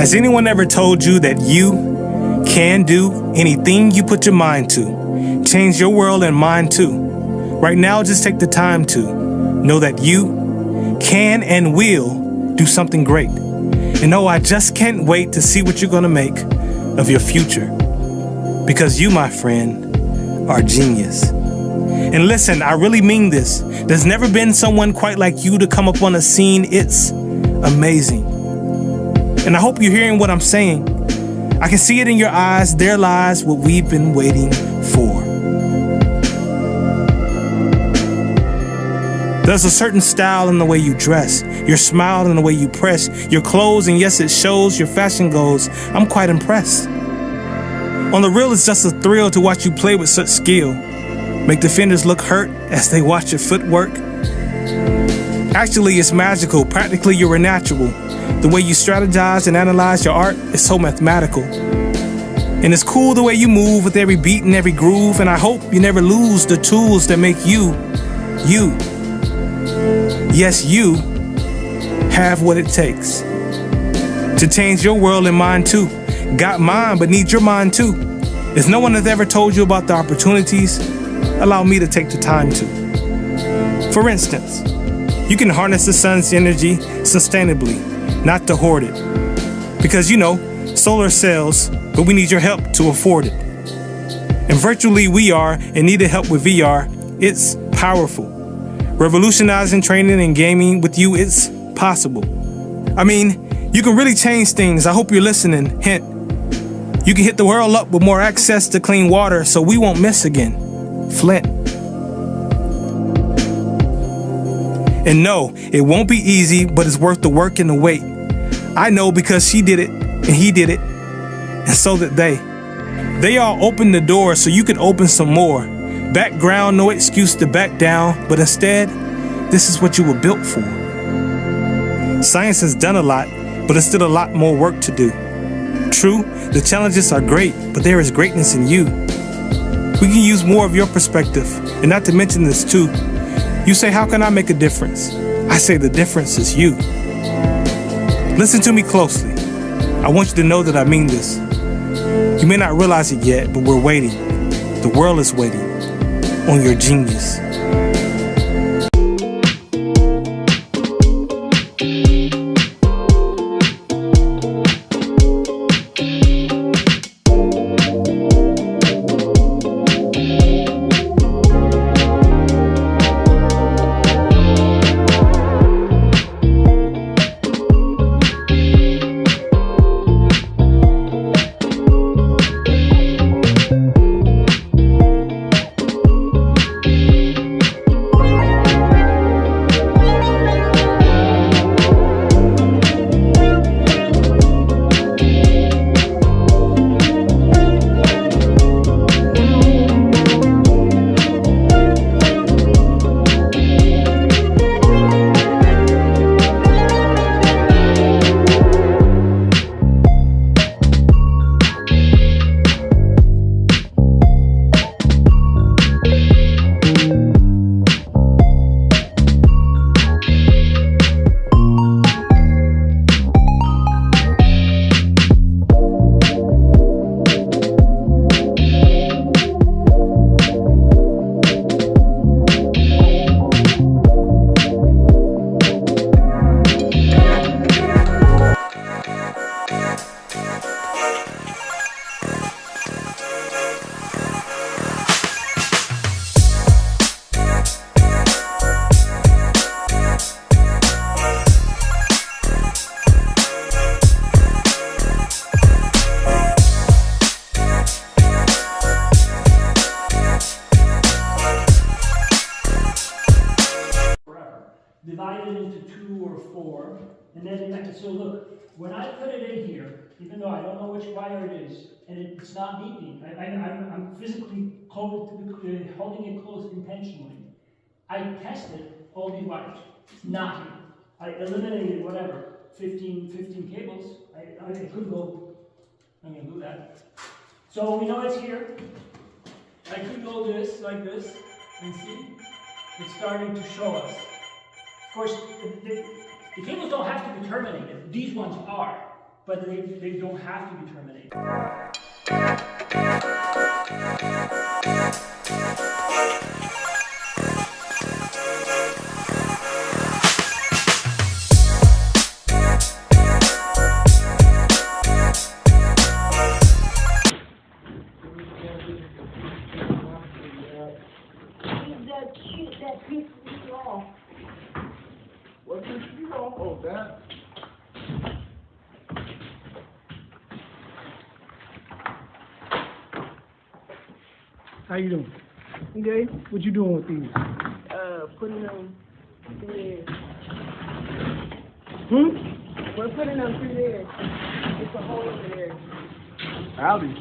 Has anyone ever told you that you can do anything you put your mind to? Change your world and mine too. Right now, just take the time to know that you can and will do something great. And oh, I just can't wait to see what you're gonna make of your future. Because you, my friend, are genius. And listen, I really mean this. There's never been someone quite like you to come up on a scene. It's amazing. And I hope you're hearing what I'm saying. I can see it in your eyes. There lies what we've been waiting for. There's a certain style in the way you dress, your smile and the way you press, your clothes, and yes, it shows your fashion goals. I'm quite impressed. On the real, it's just a thrill to watch you play with such skill. Make defenders look hurt as they watch your footwork. Actually, it's magical. Practically, you're a natural. The way you strategize and analyze your art is so mathematical. And it's cool the way you move with every beat and every groove. And I hope you never lose the tools that make you, you. Yes, you have what it takes to change your world and mine too. Got mine, but need your mind too. If no one has ever told you about the opportunities, allow me to take the time to. For instance, you can harness the sun's energy sustainably, not to hoard it. Because you know, solar cells, but we need your help to afford it. And virtually we are in need of help with VR. It's powerful. Revolutionizing training and gaming with you, it's possible. I mean, you can really change things. I hope you're listening. Hint, you can hit the world up with more access to clean water so we won't miss again. Flint. And no, it won't be easy, but it's worth the work and the wait. I know because she did it, and he did it, and so did they. They all opened the door so you could open some more. Background, no excuse to back down, but instead, this is what you were built for. Science has done a lot, but there's still a lot more work to do. True, the challenges are great, but there is greatness in you. We can use more of your perspective, and not to mention this too. You say, how can I make a difference? I say the difference is you. Listen to me closely. I want you to know that I mean this. You may not realize it yet, but we're waiting. The world is waiting on your genius. Divide it into 2 or 4, and then, so look, when I put it in here, even though I don't know which wire it is, and it's not beeping, I'm physically holding it close intentionally. I tested all these wires, it's not here. I eliminated whatever, 15 cables, I could go, I'm gonna do that. So we know it's here. I could go like this, and see, it's starting to show us. Of course, the cables don't have to be terminated. These ones are. but they don't have to be terminated. That piece is off. What piece is off? Oh, that. How you doing? Good. What you doing with these? Putting them through there. We're putting them through there. It's a hole over there. Howdy.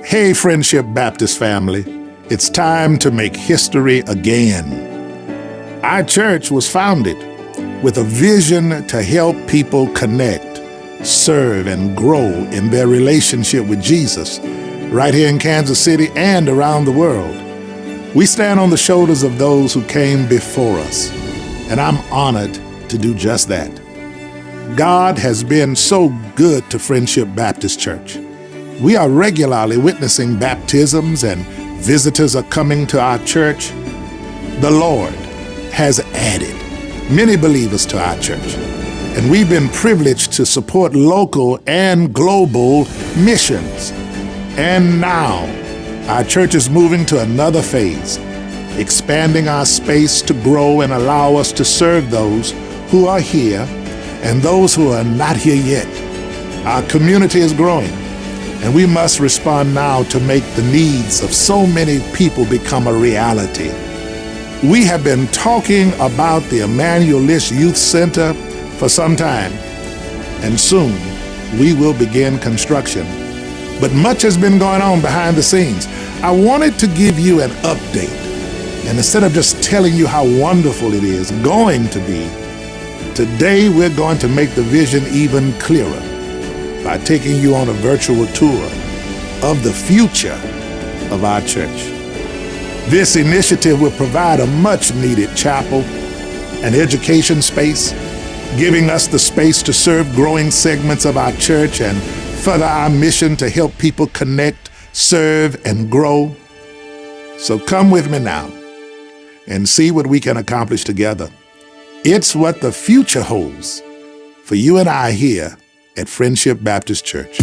Hey, Friendship Baptist family, it's time to make history again. Our church was founded with a vision to help people connect serve, and grow in their relationship with Jesus, right here in Kansas City and around the world. We stand on the shoulders of those who came before us, and I'm honored to do just that. God has been so good to Friendship Baptist Church. We are regularly witnessing baptisms and visitors are coming to our church. The Lord has added many believers to our church, and we've been privileged to support local and global missions. And now, our church is moving to another phase, expanding our space to grow and allow us to serve those who are here and those who are not here yet. Our community is growing, and we must respond now to make the needs of so many people become a reality. We have been talking about the Emmanuel List Youth Center for some time, and soon we will begin construction. But much has been going on behind the scenes. I wanted to give you an update, and instead of just telling you how wonderful it is going to be, today we're going to make the vision even clearer by taking you on a virtual tour of the future of our church. This initiative will provide a much-needed chapel, an education space, giving us the space to serve growing segments of our church and further our mission to help people connect, serve, and grow. So come with me now and see what we can accomplish together. It's what the future holds for you and I here at Friendship Baptist Church.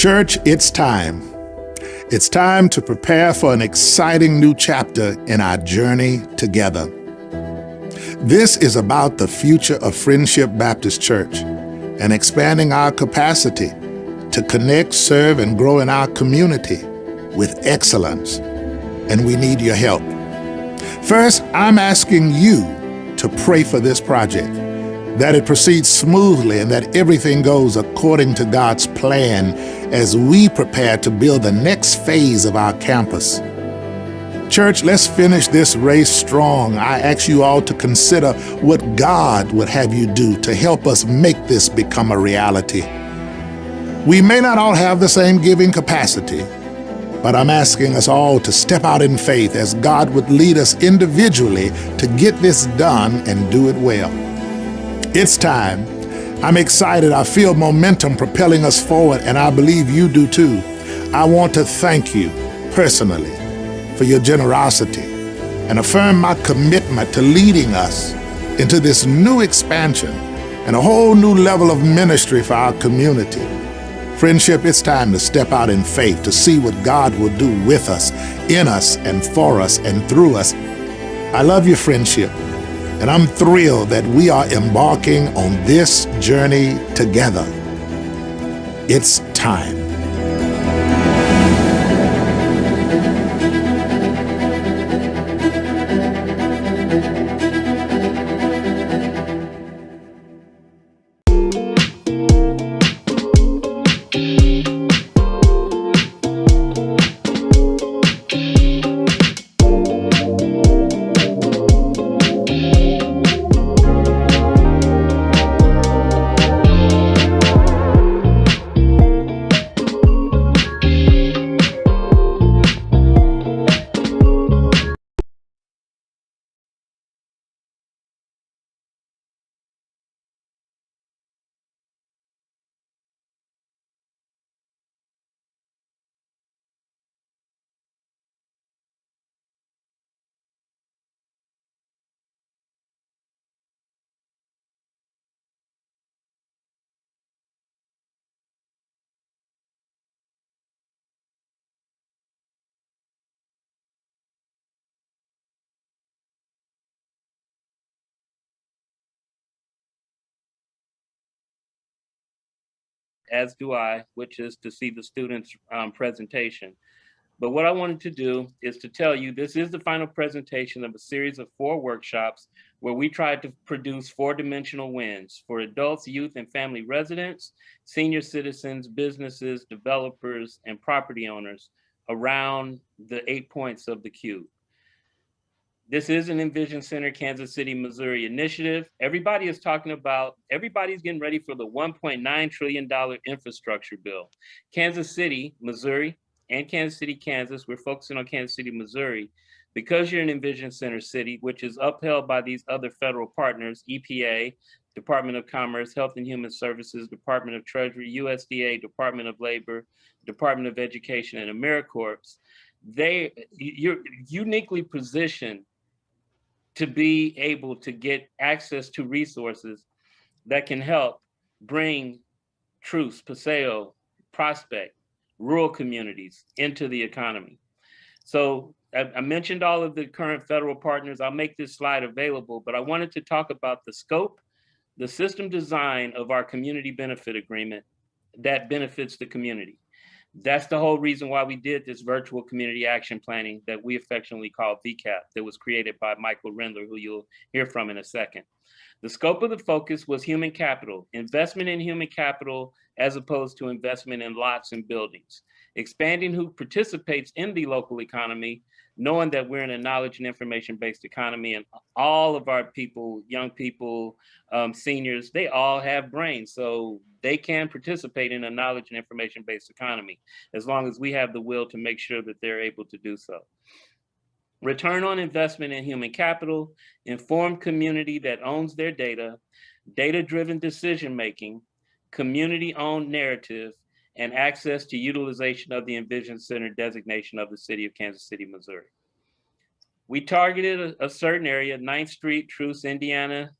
Church, it's time. It's time to prepare for an exciting new chapter in our journey together. This is about the future of Friendship Baptist Church and expanding our capacity to connect, serve, and grow in our community with excellence. And we need your help. First, I'm asking you to pray for this project, that it proceeds smoothly and that everything goes according to God's plan as we prepare to build the next phase of our campus. Church, let's finish this race strong. I ask you all to consider what God would have you do to help us make this become a reality. We may not all have the same giving capacity, but I'm asking us all to step out in faith as God would lead us individually to get this done and do it well. It's time. I'm excited. I feel momentum propelling us forward, and I believe you do too. I want to thank you personally for your generosity and affirm my commitment to leading us into this new expansion and a whole new level of ministry for our community. Friendship, it's time to step out in faith to see what God will do with us, in us, and for us, and through us. I love your friendship, and I'm thrilled that we are embarking on this journey together. It's time. As do I, which is to see the students' presentation. But what I wanted to do is to tell you this is the final presentation of a series of 4 workshops where we tried to produce 4-dimensional wins for adults, youth, and family residents, senior citizens, businesses, developers, and property owners around the 8 points of the cube. This is an Envision Center, Kansas City, Missouri initiative. Everybody's getting ready for the $1.9 trillion infrastructure bill. Kansas City, Missouri, and Kansas City, Kansas, we're focusing on Kansas City, Missouri, because you're an Envision Center city, which is upheld by these other federal partners, EPA, Department of Commerce, Health and Human Services, Department of Treasury, USDA, Department of Labor, Department of Education, and AmeriCorps. You're uniquely positioned to be able to get access to resources that can help bring Truce, Paseo, Prospect, rural communities into the economy. So I mentioned all of the current federal partners. I'll make this slide available, but I wanted to talk about the scope, the system design of our community benefit agreement that benefits the community. That's the whole reason why we did this virtual community action planning that we affectionately call VCAP, that was created by Michael Rendler, who you'll hear from in a second. The scope of the focus was human capital, investment in human capital as opposed to investment in lots and buildings, expanding who participates in the local economy, knowing that we're in a knowledge and information-based economy, and all of our people, young people, seniors, they all have brains. So they can participate in a knowledge and information-based economy as long as we have the will to make sure that they're able to do so. Return on investment in human capital, informed community that owns their data, data-driven decision-making, community-owned narrative, and access to utilization of the Envision Center designation of the city of Kansas City, Missouri. We targeted a certain area, 9th Street, Truce, Indiana,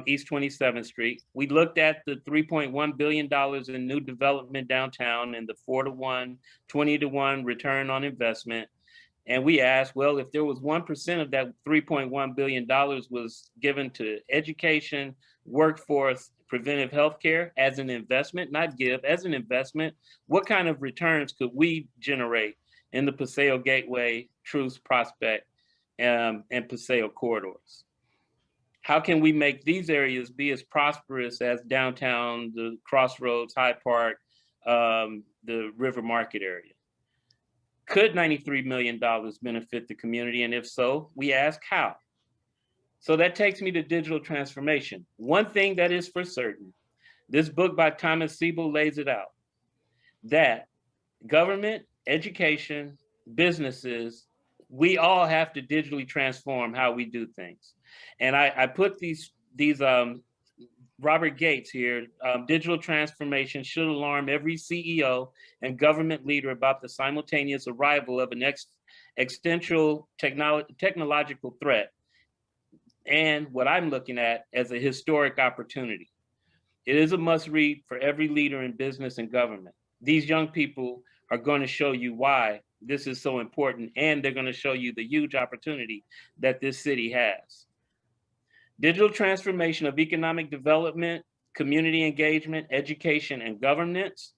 East 27th Street. We looked at the $3.1 billion in new development downtown and the 4-to-1, 20-to-1 return on investment. And we asked, well, if there was 1% of that $3.1 billion was given to education, workforce, preventive healthcare as an investment, not give, as an investment, what kind of returns could we generate in the Paseo Gateway, Truce, Prospect, and Paseo corridors? How can we make these areas be as prosperous as downtown, the Crossroads, Hyde Park, the River Market area? Could $93 million benefit the community? And if so, we ask how. So that takes me to digital transformation. One thing that is for certain, this book by Thomas Siebel lays it out, that government, education, businesses, we all have to digitally transform how we do things. And I put these Robert Gates here, digital transformation should alarm every CEO and government leader about the simultaneous arrival of an existential technological threat and what I'm looking at as a historic opportunity. It is a must read for every leader in business and government. These young people are going to show you why this is so important, and they're going to show you the huge opportunity that this city has. Digital transformation of economic development, community engagement, education, and governance.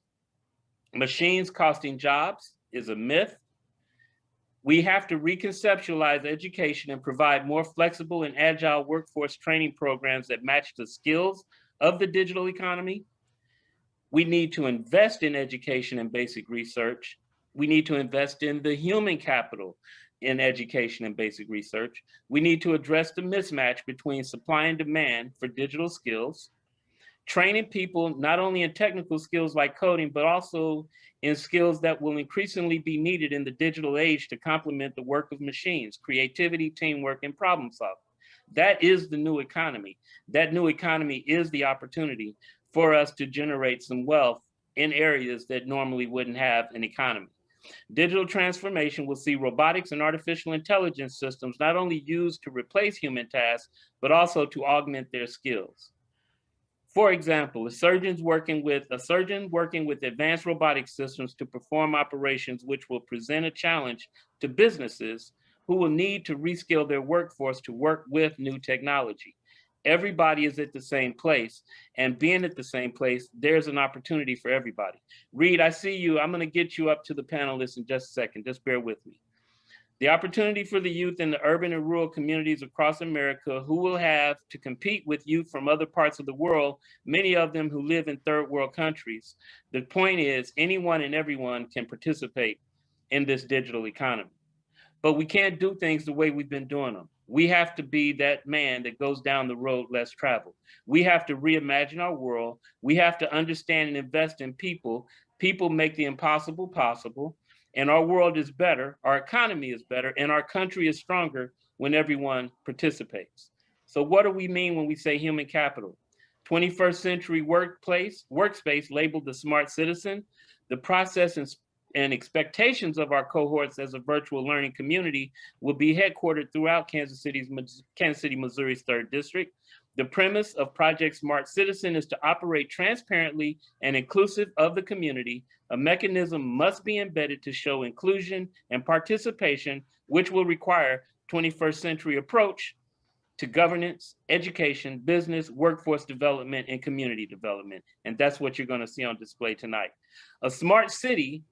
Machines costing jobs is a myth. We have to reconceptualize education and provide more flexible and agile workforce training programs that match the skills of the digital economy. We need to invest in education and basic research. We need to invest in the human capital in education and basic research. We need to address the mismatch between supply and demand for digital skills, training people not only in technical skills like coding, but also in skills that will increasingly be needed in the digital age to complement the work of machines, creativity, teamwork, and problem solving. That is the new economy. That new economy is the opportunity for us to generate some wealth in areas that normally wouldn't have an economy. Digital transformation will see robotics and artificial intelligence systems not only used to replace human tasks, but also to augment their skills. For example, a surgeon working with advanced robotic systems to perform operations which will present a challenge to businesses who will need to reskill their workforce to work with new technology. Everybody is at the same place, and being at the same place, there's an opportunity for everybody. Reed, I see you. I'm going to get you up to the panelists in just a second. Just bear with me. The opportunity for the youth in the urban and rural communities across America who will have to compete with youth from other parts of the world, many of them who live in third world countries. The point is anyone and everyone can participate in this digital economy. But we can't do things the way we've been doing them. We have to be that man that goes down the road less traveled. We have to reimagine our world. We have to understand and invest in people. People make the impossible possible. And our world is better, our economy is better, and our country is stronger when everyone participates. So what do we mean when we say human capital? 21st century workspace labeled the smart citizen. The process and expectations of our cohorts as a virtual learning community will be headquartered throughout Kansas City, Missouri's 3rd District. The premise of Project Smart Citizen is to operate transparently and inclusive of the community. A mechanism must be embedded to show inclusion and participation, which will require 21st century approach to governance, education, business, workforce development, and community development. And that's what you're going to see on display tonight. A smart city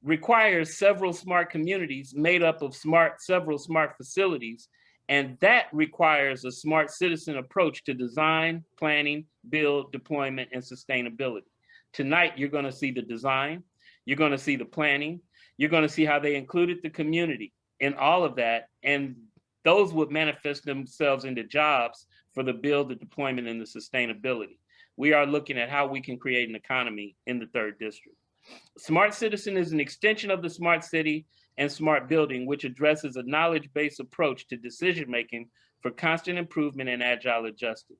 requires several smart communities made up of several smart facilities, and that requires a smart citizen approach to design, planning, build, deployment, and sustainability. Tonight, you're going to see the design, you're going to see the planning, you're going to see how they included the community in all of that, and those would manifest themselves into jobs for the build, the deployment, and the sustainability. We are looking at how we can create an economy in the 3rd District. Smart Citizen is an extension of the Smart City and Smart Building, which addresses a knowledge-based approach to decision-making for constant improvement and agile adjustment.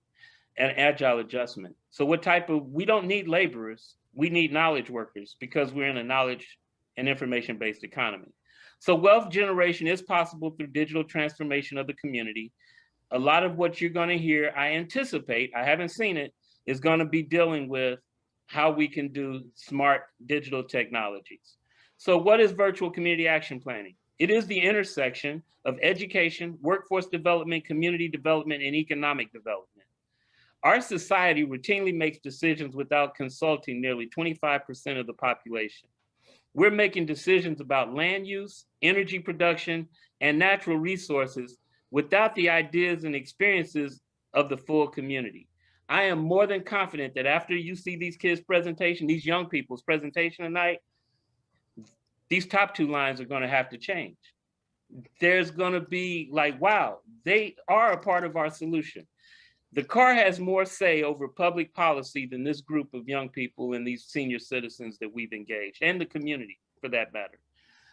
So we don't need laborers, we need knowledge workers because we're in a knowledge and information-based economy. So wealth generation is possible through digital transformation of the community. A lot of what you're going to hear, I anticipate, I haven't seen it, is going to be dealing with how we can do smart digital technologies. So what is virtual community action planning? It is the intersection of education, workforce development, community development, and economic development. Our society routinely makes decisions without consulting nearly 25% of the population. We're making decisions about land use, energy production, and natural resources without the ideas and experiences of the full community. I am more than confident that after you see these kids' presentation, these young people's presentation tonight, these top 2 lines are going to have to change. There's going to be like, wow, they are a part of our solution. The car has more say over public policy than this group of young people and these senior citizens that we've engaged, and the community for that matter.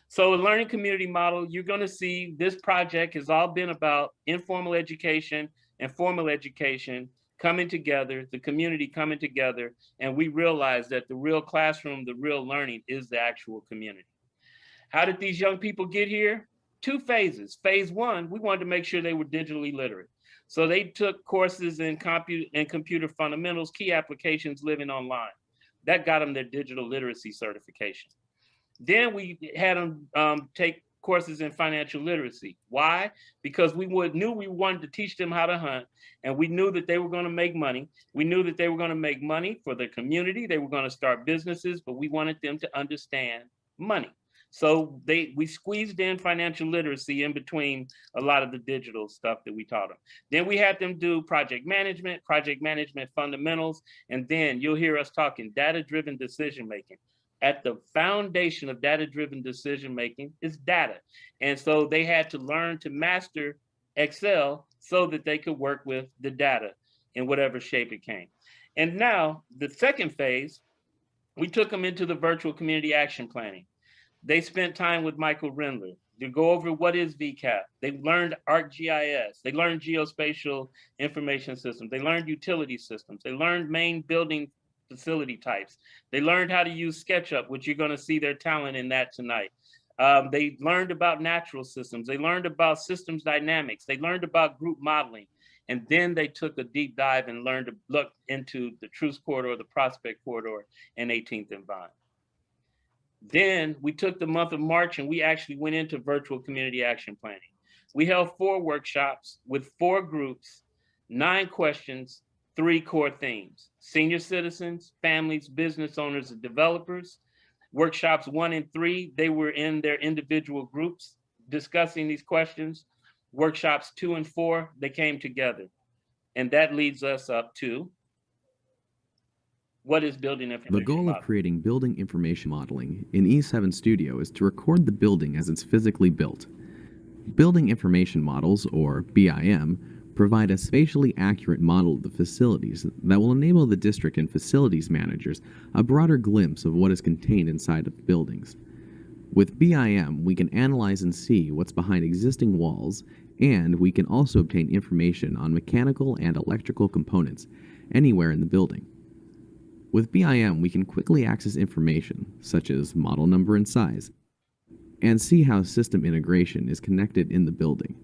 So a learning community model, you're going to see this project has all been about informal education and formal education coming together, the community coming together, and we realized that the real classroom, the real learning is the actual community. How did these young people get here? 2 phases. Phase 1, we wanted to make sure they were digitally literate. So they took courses in computer fundamentals, key applications, living online. That got them their digital literacy certification. Then we had them take courses in financial literacy. Why? Because we knew we wanted to teach them how to hunt, and we knew that they were going to make money. We knew that they were going to make money for the community. They were going to start businesses, but we wanted them to understand money. So we squeezed in financial literacy in between a lot of the digital stuff that we taught them. Then we had them do project management fundamentals, and then you'll hear us talking data-driven decision-making. At the foundation of data-driven decision-making is data. And so they had to learn to master Excel so that they could work with the data in whatever shape it came. And now the second phase, we took them into the virtual community action planning. They spent time with Michael Rendler to go over what is VCAP. They learned ArcGIS. They learned geospatial information systems. They learned utility systems. They learned main building facility types. They learned how to use SketchUp, which you're going to see their talent in that tonight. They learned about natural systems. They learned about systems dynamics. They learned about group modeling. And then they took a deep dive and learned to look into the Truce Corridor, the Prospect Corridor, and 18th and Vine. Then we took the month of March and we actually went into virtual community action planning. We held 4 workshops with 4 groups, 9 questions, 3 core themes: senior citizens, families, business owners, and developers. Workshops 1 and 3, they were in their individual groups discussing these questions. Workshops 2 and 4, they came together. And that leads us up to what is building information The goal modeling? of creating building information modeling in E7 Studio is to record the building as it's physically built. Building information models, or BIM, provide a spatially accurate model of the facilities that will enable the district and facilities managers a broader glimpse of what is contained inside of buildings. With BIM, we can analyze and see what's behind existing walls, and we can also obtain information on mechanical and electrical components anywhere in the building. With BIM, we can quickly access information, such as model number and size, and see how system integration is connected in the building.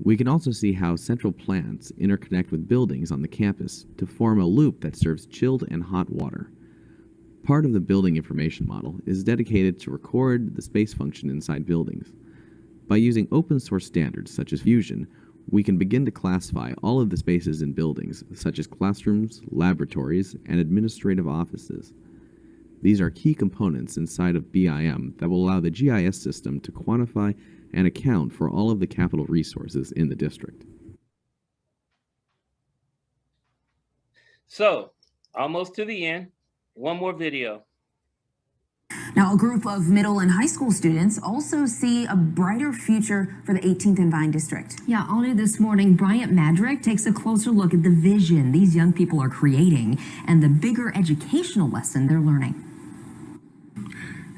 We can also see how central plants interconnect with buildings on the campus to form a loop that serves chilled and hot water. Part of the building information model is dedicated to record the space function inside buildings. By using open source standards such as Fusion, we can begin to classify all of the spaces in buildings, such as classrooms, laboratories, and administrative offices. These are key components inside of BIM that will allow the GIS system to quantify and account for all of the capital resources in the district. So, almost to the end, one more video. Now, a group of middle and high school students also see a brighter future for the 18th and Vine district. Yeah, only this morning, Bryant Madrick takes a closer look at the vision these young people are creating and the bigger educational lesson they're learning.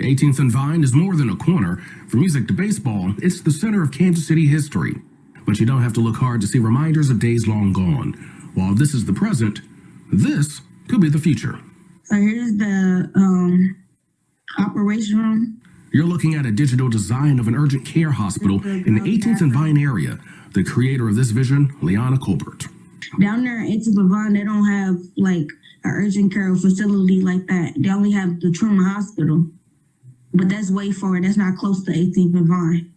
18th and Vine is more than a corner. From music to baseball, it's the center of Kansas City history. But you don't have to look hard to see reminders of days long gone. While this is the present, this could be the future. So here's the operation room. You're looking at a digital design of an urgent care hospital in the 18th and Vine area. The creator of this vision, Liana Colbert. Down there at 18th and Vine, they don't have like an urgent care facility like that. They only have the trauma hospital. But that's way far. That's not close to 18th and Vine.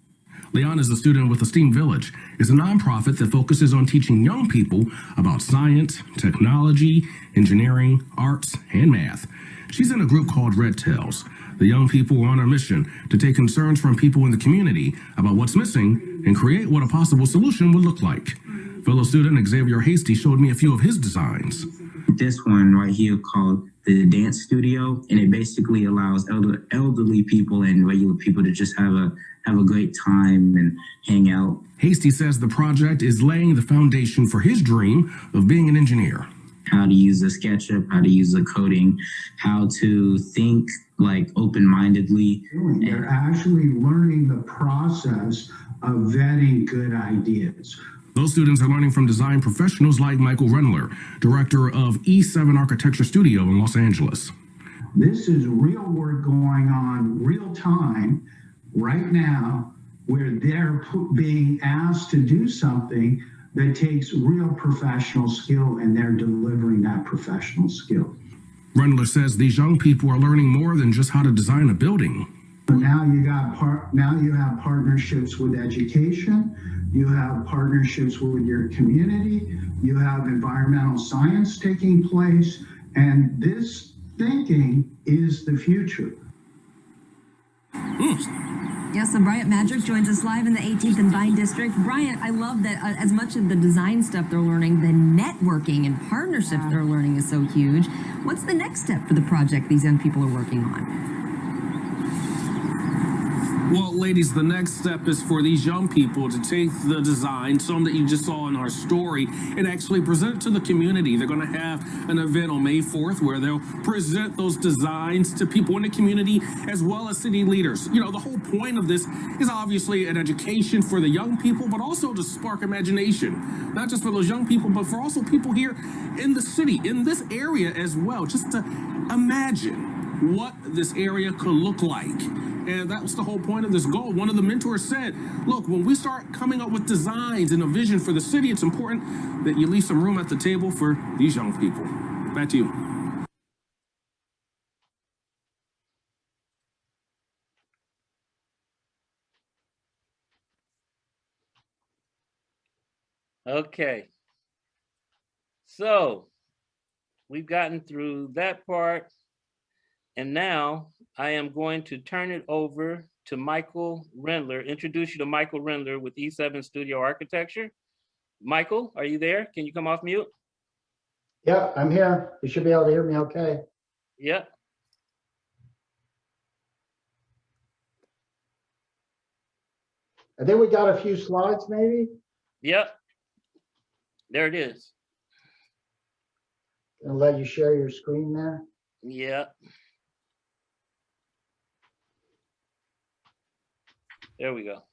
Liana is a student with aSTEAM Village. It's a nonprofit that focuses on teaching young people about science, technology, engineering, arts, and math. She's in a group called Red Tails. The young people are on a mission to take concerns from people in the community about what's missing and create what a possible solution would look like. Fellow student Xavier Hasty showed me a few of his designs. This one right here called the Dance Studio, and it basically allows elderly people and regular people to just have a great time and hang out. Hasty says the project is laying the foundation for his dream of being an engineer. How to use the SketchUp, how to use the coding, how to think like open-mindedly. They're actually learning the process of vetting good ideas. Those students are learning from design professionals like Michael Rendler, director of E7 Architecture Studio in Los Angeles. This is real work going on real time right now where they're being asked to do something that takes real professional skill, and they're delivering that professional skill. Rendler says these young people are learning more than just how to design a building. Now you have partnerships with education, you have partnerships with your community, you have environmental science taking place, and this thinking is the future. Yes, so Bryant Madrick joins us live in the 18th and Vine District. Bryant, I love that as much of the design stuff they're learning, the networking and partnerships they're learning is so huge. What's the next step for the project these young people are working on? Well, ladies, the next step is for these young people to take the design, some that you just saw in our story, and actually present it to the community. They're going to have an event on May 4th where they'll present those designs to people in the community as well as city leaders. You know, the whole point of this is obviously an education for the young people, but also to spark imagination, not just for those young people, but for also people here in the city, in this area as well, just to imagine what this area could look like. And that was the whole point of this goal. One of the mentors said, look, when we start coming up with designs and a vision for the city, it's important that you leave some room at the table for these young people. Back to you. Okay. So we've gotten through that part. And now I am going to turn it over to Michael Rendler, introduce you to Michael Rendler with E7 Studio Architecture. Michael, are you there? Can you come off mute? Yeah, I'm here. You should be able to hear me okay. Yep. I think we got a few slides maybe. Yep. There it is. Gonna let you share your screen there. Yep. There we go.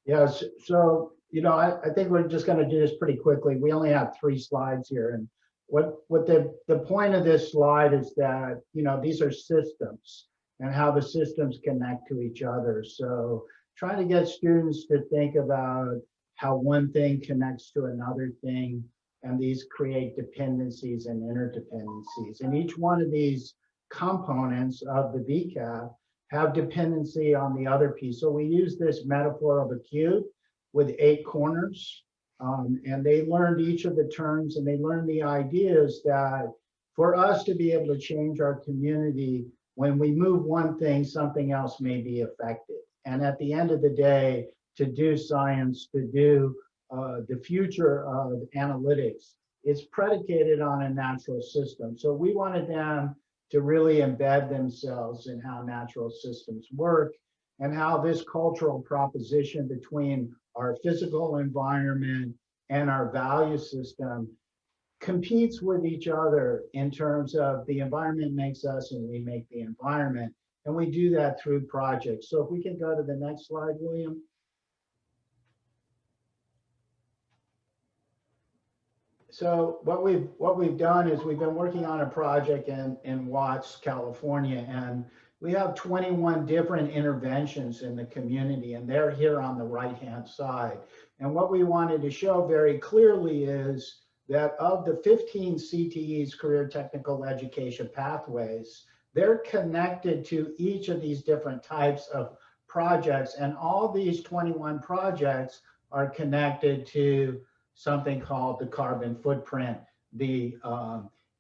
Yes, so, you know, I think we're just going to do this pretty quickly. We only have 3 slides here. And what the point of this slide is that, you know, these are systems and how the systems connect to each other. So trying to get students to think about how one thing connects to another thing, and these create dependencies and interdependencies. And each one of these components of the VCAP have dependency on the other piece. So we use this metaphor of a cube with 8 corners, and they learned each of the terms, and they learned the ideas that for us to be able to change our community, when we move one thing, something else may be affected. And at the end of the day, to do science, to do the future of analytics, it's predicated on a natural system. So we wanted them to really embed themselves in how natural systems work and how this cultural proposition between our physical environment and our value system competes with each other in terms of the environment makes us and we make the environment. And we do that through projects. So if we can go to the next slide, William. So what we've done is we've been working on a project in Watts, California, and we have 21 different interventions in the community, and they're here on the right-hand side. And what we wanted to show very clearly is that of the 15 CTEs, career technical education pathways, they're connected to each of these different types of projects, and all these 21 projects are connected to something called the carbon footprint, the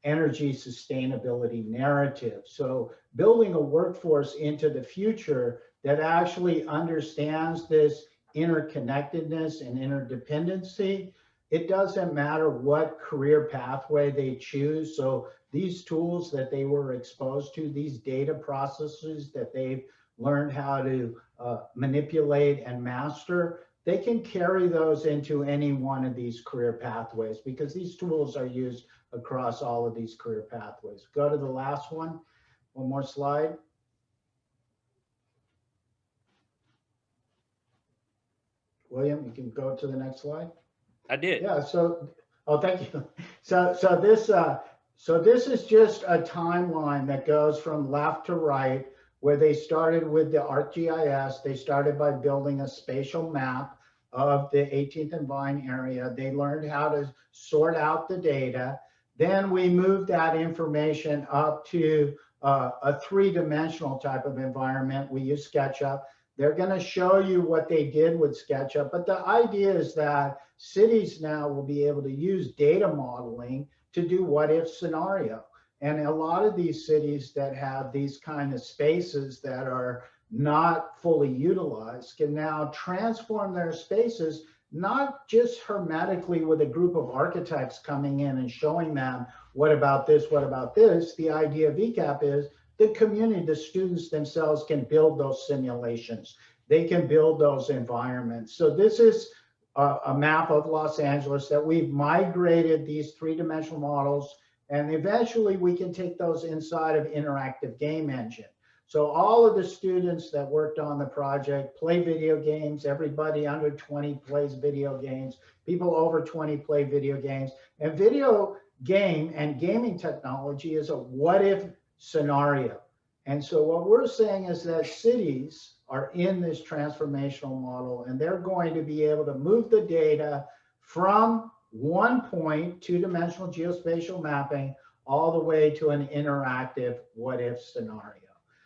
energy sustainability narrative. So building a workforce into the future that actually understands this interconnectedness and interdependency. It doesn't matter what career pathway they choose. So these tools that they were exposed to, these data processes that they've learned how to manipulate and master, they can carry those into any one of these career pathways because these tools are used across all of these career pathways. Go to the last one more slide. William, you can go to the next slide. I did. Yeah, so, oh, thank you. So this is just a timeline that goes from left to right, where they started with the ArcGIS. They started by building a spatial map of the 18th and Vine area. They learned how to sort out the data. Then we moved that information up to a three-dimensional type of environment. We use SketchUp. They're going to show you what they did with SketchUp, but the idea is that cities now will be able to use data modeling to do what if scenario. And a lot of these cities that have these kind of spaces that are not fully utilized can now transform their spaces, not just hermetically with a group of architects coming in and showing them, what about this, what about this? The idea of ECAP is the community, the students themselves can build those simulations. They can build those environments. So this is a map of Los Angeles that we've migrated these three-dimensional models, and eventually we can take those inside of interactive game engine. So all of the students that worked on the project play video games. Everybody under 20 plays video games. People over 20 play video games. And video game and gaming technology is a what if scenario. And so what we're saying is that cities are in this transformational model, and they're going to be able to move the data from one point, two-dimensional geospatial mapping, all the way to an interactive what if scenario.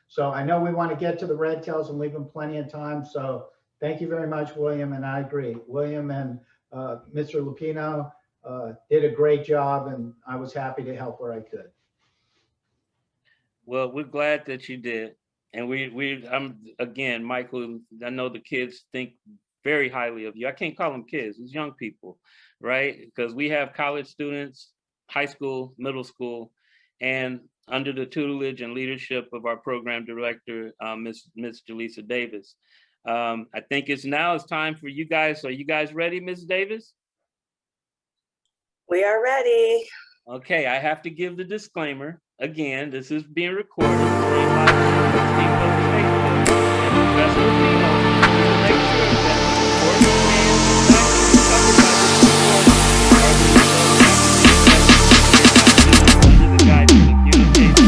So I know we want to get to the red tails and leave them plenty of time. So thank you very much, William, and I agree. William and Mr. Lupino did a great job, and I was happy to help where I could. Well, we're glad that you did. And I'm again, Michael, I know the kids think very highly of you. I can't call them kids, it's young people, right? Because we have college students, high school, middle school, and under the tutelage and leadership of our program director, Miss Jaleesa Davis. I think it's time for you guys. Are you guys ready, Ms. Davis? We are ready. Okay, I have to give the disclaimer. Again, this is being recorded. And Professor Lupino will make sure that the recording and under the guidance of UNKC,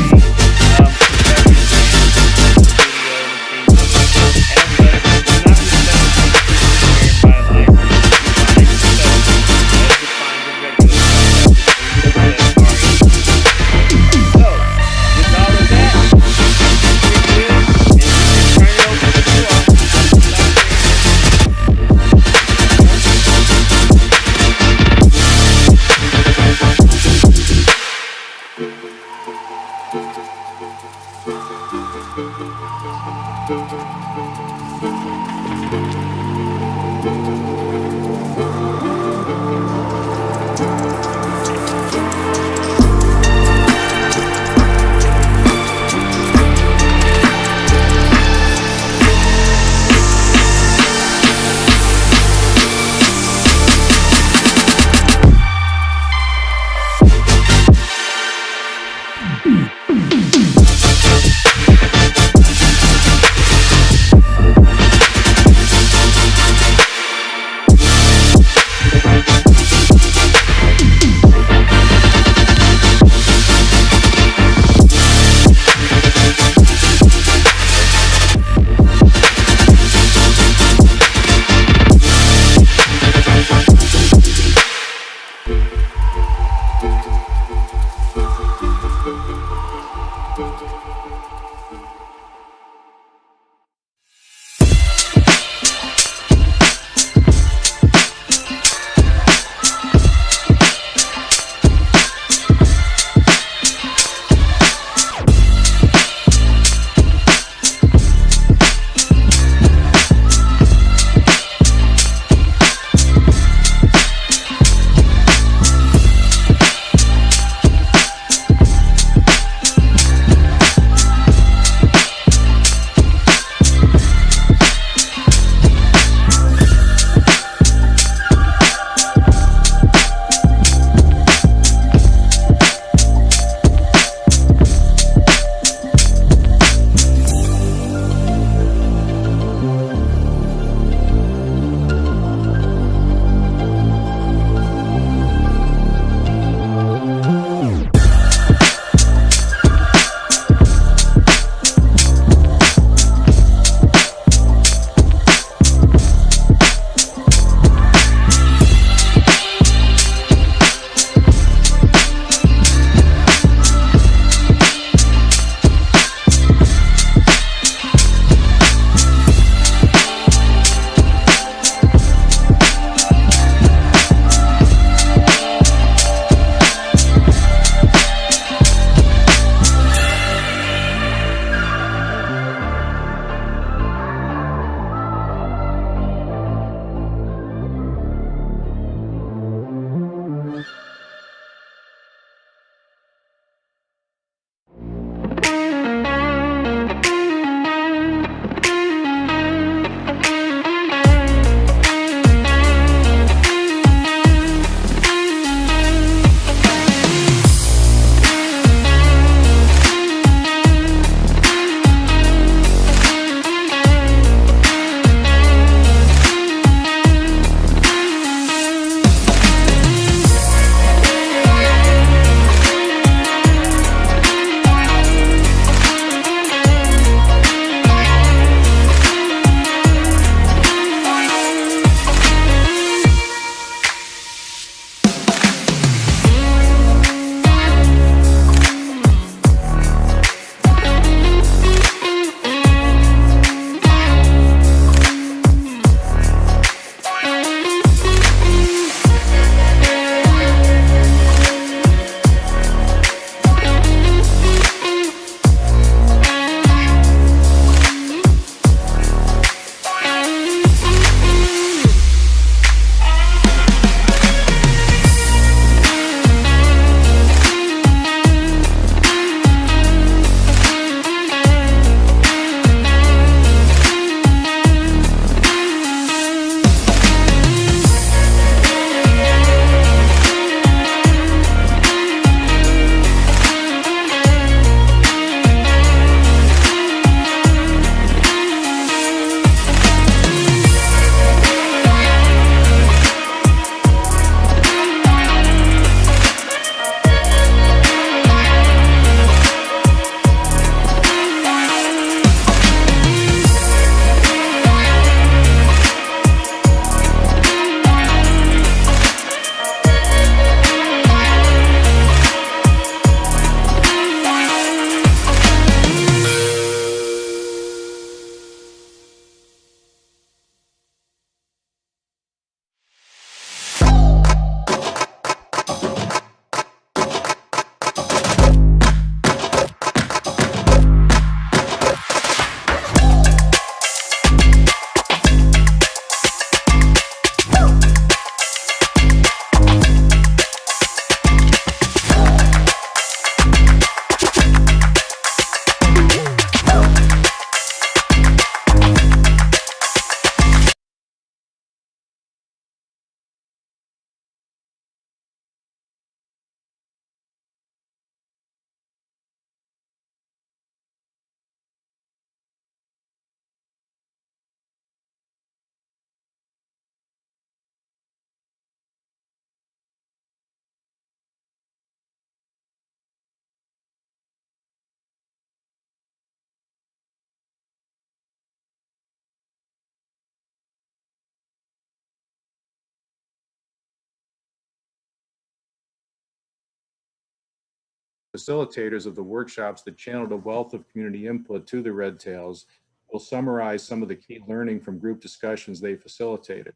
facilitators of the workshops that channeled a wealth of community input to the Red Tails will summarize some of the key learning from group discussions they facilitated.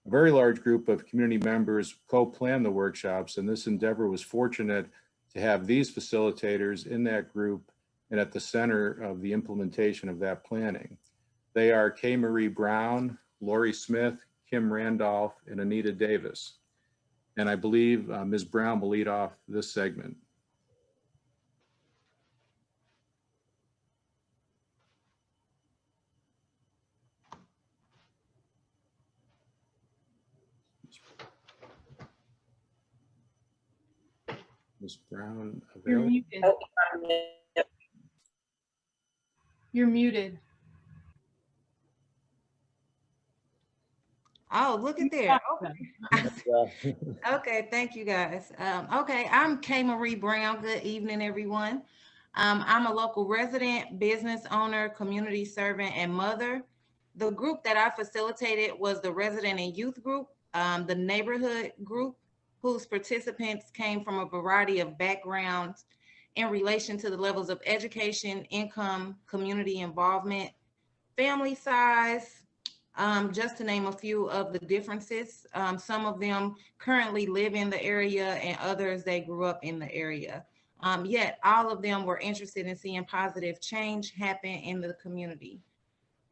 A very large group of community members co-planned the workshops, and this endeavor was fortunate to have these facilitators in that group and at the center of the implementation of that planning. They are Kay Marie Brown, Lori Smith, Kim Randolph, and Anita Davis. And I believe Ms. Brown will lead off this segment. Ms. Brown, You're available? muted. You're muted. Oh, look at there. Okay. Okay, thank you guys. Okay, I'm Kay Marie Brown. Good evening, everyone. I'm a local resident, business owner, community servant, and mother. The group that I facilitated was the resident and youth group, the neighborhood group, whose participants came from a variety of backgrounds in relation to the levels of education, income, community involvement, family size, just to name a few of the differences. Some of them currently live in the area and others they grew up in the area. Yet all of them were interested in seeing positive change happen in the community.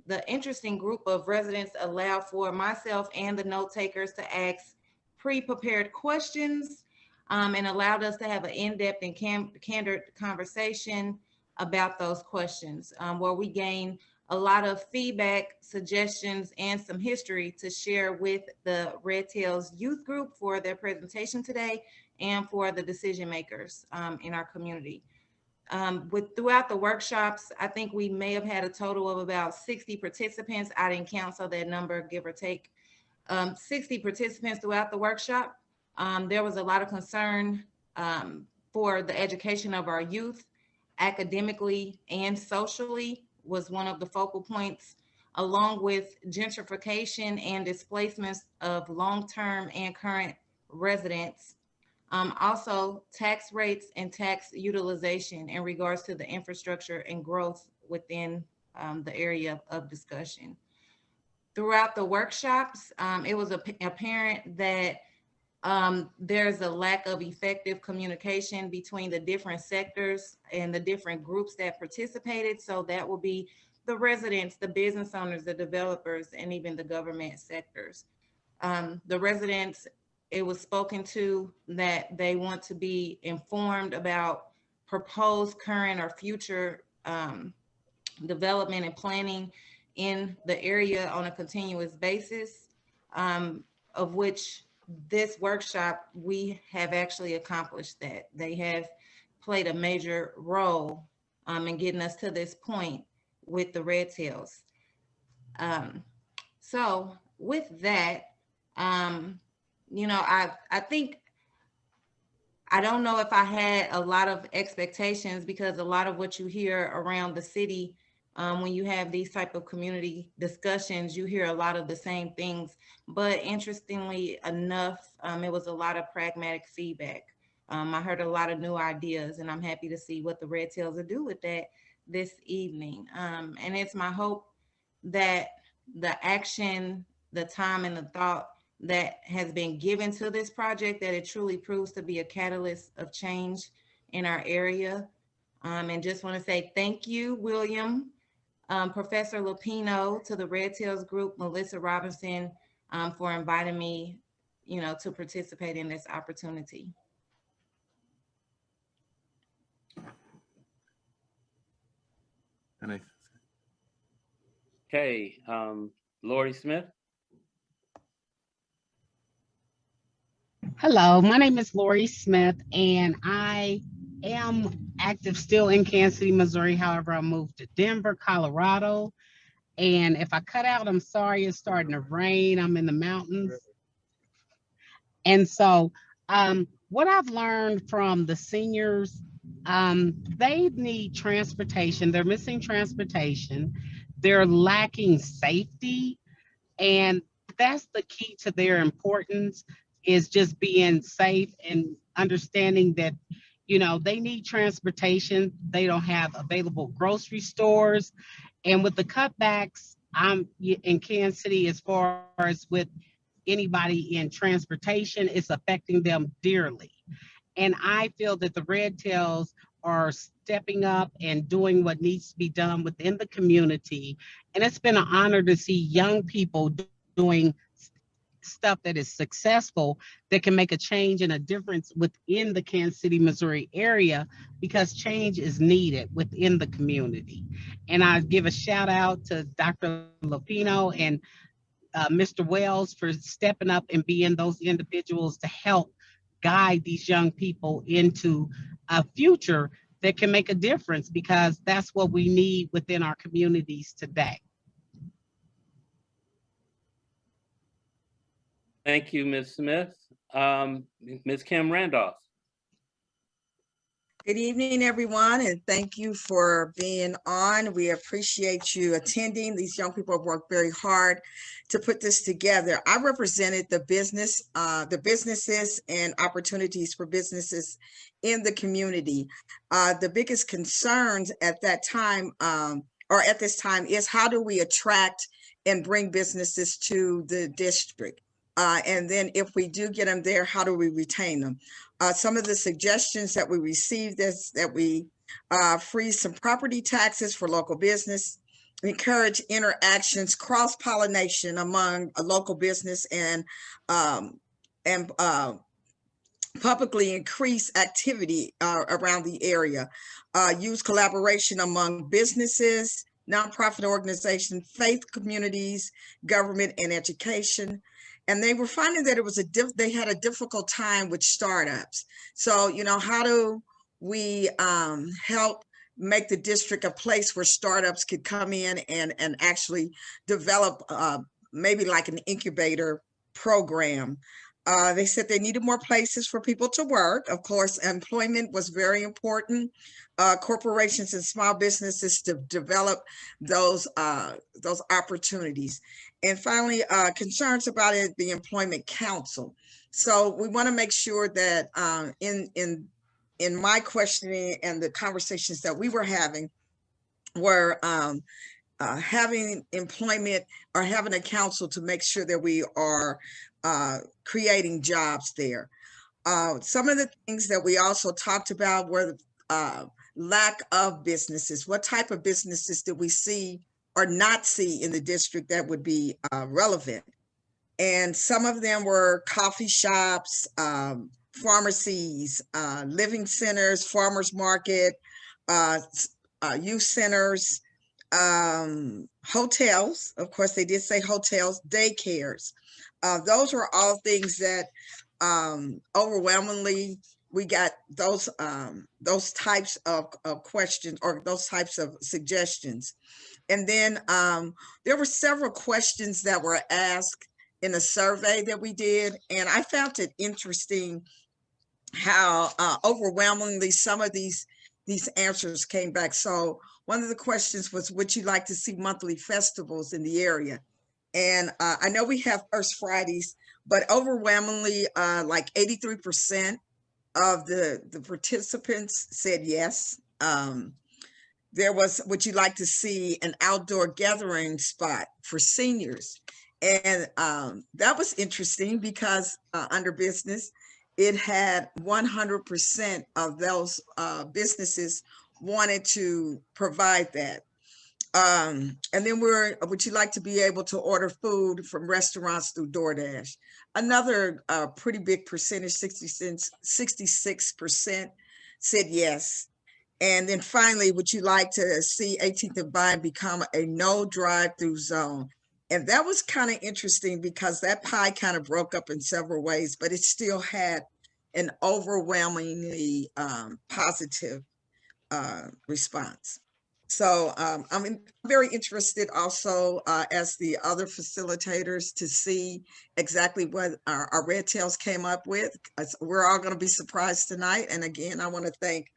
The interesting group of residents allowed for myself and the note takers to ask pre-prepared questions and allowed us to have an in-depth and candid conversation about those questions, where we gained a lot of feedback, suggestions, and some history to share with the Red Tails youth group for their presentation today and for the decision makers in our community. Throughout the workshops, I think we may have had a total of about 60 participants. I didn't count, so that number, give or take, 60 participants throughout the workshop. There was a lot of concern for the education of our youth, academically and socially was one of the focal points, along with gentrification and displacements of long-term and current residents. Also, tax rates and tax utilization in regards to the infrastructure and growth within the area of discussion. Throughout the workshops, it was apparent that there's a lack of effective communication between the different sectors and the different groups that participated. So that will be the residents, the business owners, the developers, and even the government sectors. The residents, it was spoken to that they want to be informed about proposed current or future development and planning in the area on a continuous basis, of which this workshop, we have actually accomplished that. They have played a major role in getting us to this point with the Red Tails. So with that, you know, I think, I don't know if I had a lot of expectations, because a lot of what you hear around the city, when you have these type of community discussions, you hear a lot of the same things. But interestingly enough, it was a lot of pragmatic feedback. I heard a lot of new ideas, and I'm happy to see what the Red Tails will do with that this evening. And it's my hope that the action, the time, and the thought that has been given to this project, that it truly proves to be a catalyst of change in our area. And just want to say thank you, William, Professor Lupino, to the Red Tails group, Melissa Robinson, for inviting me, you know, to participate in this opportunity. And Okay, Lori Smith. Hello, my name is Lori Smith, and I am active still in Kansas City, Missouri. However, I moved to Denver, Colorado. And if I cut out, I'm sorry, it's starting to rain. I'm in the mountains. And so what I've learned from the seniors, they need transportation. They're missing transportation. They're lacking safety. And that's the key to their importance, is just being safe and understanding that, You know, they need transportation. They don't have available grocery stores. And with the cutbacks, I'm in Kansas City as far as with anybody in transportation, it's affecting them dearly. And I feel that the Red Tails are stepping up and doing what needs to be done within the community. And it's been an honor to see young people doing stuff that is successful that can make a change and a difference within the Kansas City, Missouri area, because change is needed within the community. And I give a shout out to Dr. Lupino and Mr. Wells for stepping up and being those individuals to help guide these young people into a future that can make a difference, because that's what we need within our communities today. Thank you, Ms. Smith. Ms. Kim Randolph. Good evening, everyone, and thank you for being on. We appreciate you attending. These young people have worked very hard to put this together. I represented the businesses and opportunities for businesses in the community. The biggest concerns at that time, or at this time, is how do we attract and bring businesses to the district? And then if we do get them there, how do we retain them? Some of the suggestions that we received is that we freeze some property taxes for local business, encourage interactions, cross-pollination among a local business, and publicly increase activity around the area, use collaboration among businesses, nonprofit organizations, faith communities, government, and education. And they were finding that it was they had a difficult time with startups. So, you know, how do we help make the district a place where startups could come in and actually develop maybe like an incubator program? They said they needed more places for people to work. Of course, employment was very important. Corporations and small businesses to develop those opportunities. And finally, concerns about it, the Employment Council. So we want to make sure that in my questioning and the conversations that we were having were having employment or having a council to make sure that we are creating jobs there. Some of the things that we also talked about were lack of businesses. What type of businesses did we see or not see in the district that would be relevant? And some of them were coffee shops, pharmacies, living centers, farmers market, youth centers, hotels. Of course, they did say hotels, daycares. Those were all things that overwhelmingly we got those types of questions or those types of suggestions. And then there were several questions that were asked in a survey that we did. And I found it interesting how overwhelmingly some of these answers came back. So one of the questions was, would you like to see monthly festivals in the area? And I know we have First Fridays, but overwhelmingly like 83% of the participants said yes. There was, would you like to see an outdoor gathering spot for seniors? And that was interesting because under business, it had 100% of those businesses wanted to provide that. And then would you like to be able to order food from restaurants through DoorDash? Another pretty big percentage, 66% said yes. And then finally, would you like to see 18th and Vine become a no drive-through zone? And that was kind of interesting because that pie kind of broke up in several ways, but it still had an overwhelmingly positive response. So I'm very interested also as the other facilitators to see exactly what our Red Tails came up with. We're all going to be surprised tonight. And again, I want to thank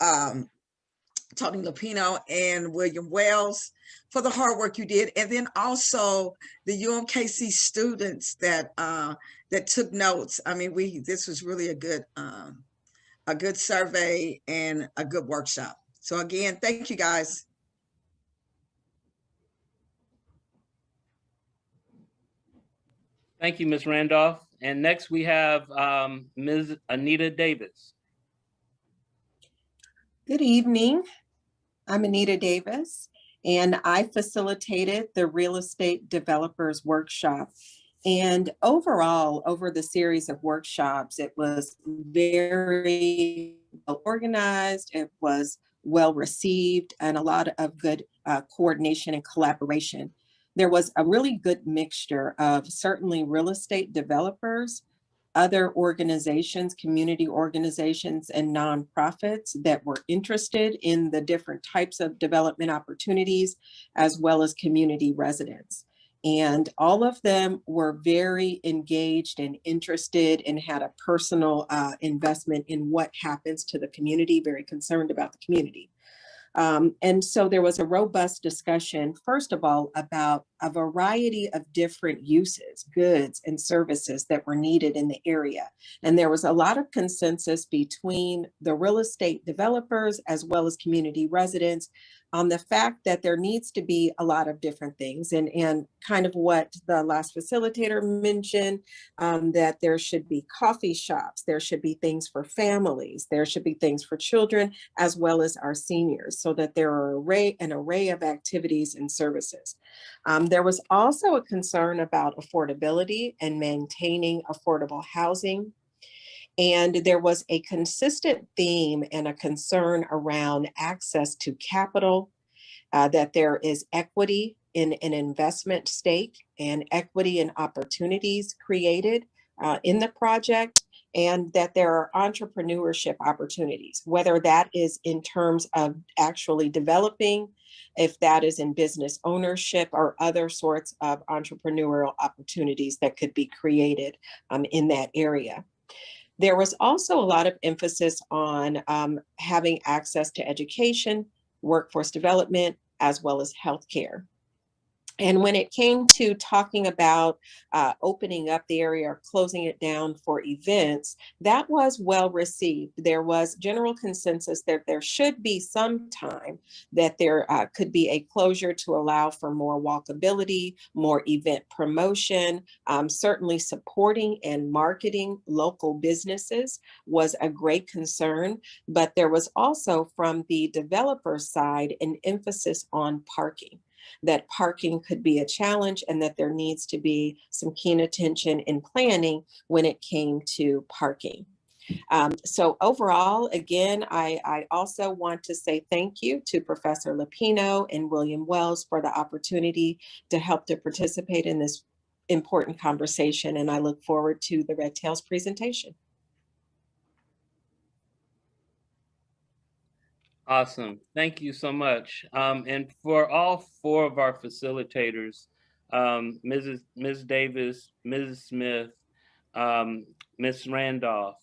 Tony Lupino and William Wells for the hard work you did. And then also the UMKC students that that took notes. I mean, this was really a good a good survey, and a good workshop. So again, thank you guys. Thank you, Ms. Randolph. And next we have Ms. Anita Davis. Good evening. I'm Anita Davis, and I facilitated the Real Estate Developers Workshop. And overall, over the series of workshops, it was very well organized, it was well received, and a lot of good coordination and collaboration. There was a really good mixture of certainly real estate developers, other organizations, community organizations, and nonprofits that were interested in the different types of development opportunities, as well as community residents. And all of them were very engaged and interested and had a personal investment in what happens to the community, very concerned about the community. And so there was a robust discussion, first of all, about a variety of different uses, goods, and services that were needed in the area. And there was a lot of consensus between the real estate developers as well as community residents on the fact that there needs to be a lot of different things, and kind of what the last facilitator mentioned, that there should be coffee shops, there should be things for families, there should be things for children, as well as our seniors, so that there are an array of activities and services. There was also a concern about affordability and maintaining affordable housing. And there was a consistent theme and a concern around access to capital, that there is equity in an investment stake and equity in opportunities created in the project, and that there are entrepreneurship opportunities, whether that is in terms of actually developing, if that is in business ownership, or other sorts of entrepreneurial opportunities that could be created in that area. There was also a lot of emphasis on having access to education, workforce development, as well as healthcare. And when it came to talking about opening up the area or closing it down for events, that was well received. There was general consensus that there should be some time that there could be a closure to allow for more walkability, more event promotion. Certainly supporting and marketing local businesses was a great concern, but there was also from the developer side an emphasis on parking, that parking could be a challenge and that there needs to be some keen attention in planning when it came to parking. So overall, again, I also want to say thank you to Professor Lapino and William Wells for the opportunity to help to participate in this important conversation, and I look forward to the Red Tails presentation. Awesome. Thank you so much. And for all four of our facilitators, Ms. Davis, Ms. Smith, Ms. Randolph,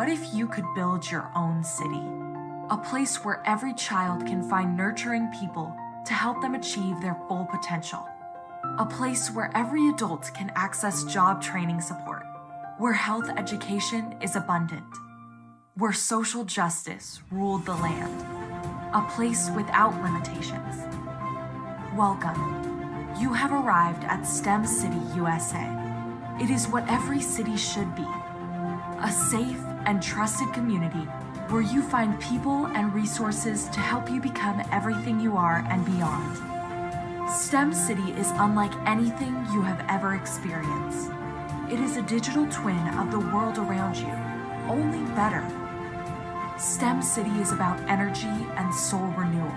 What if you could build your own city? A place where every child can find nurturing people to help them achieve their full potential. A place where every adult can access job training support, where health education is abundant, where social justice ruled the land. A place without limitations. Welcome. You have arrived at STEM City, USA. It is what every city should be. A safe and trusted community where you find people and resources to help you become everything you are and beyond. STEM City is unlike anything you have ever experienced. It is a digital twin of the world around you, only better. STEM City is about energy and soul renewal.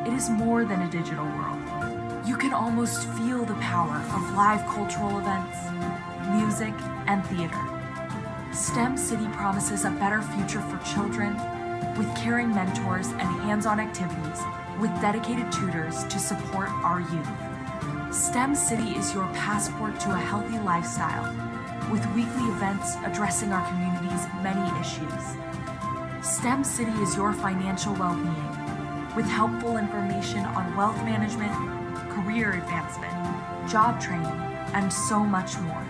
It is more than a digital world. You can almost feel the power of live cultural events, music, and theater. STEM City promises a better future for children with caring mentors and hands-on activities with dedicated tutors to support our youth. STEM City is your passport to a healthy lifestyle with weekly events addressing our community's many issues. STEM City is your financial well-being with helpful information on wealth management, career advancement, job training, and so much more.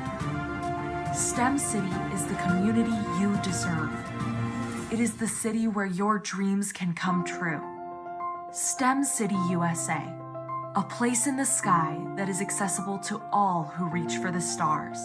STEM City is the community you deserve. It is the city where your dreams can come true. STEM City USA, a place in the sky that is accessible to all who reach for the stars.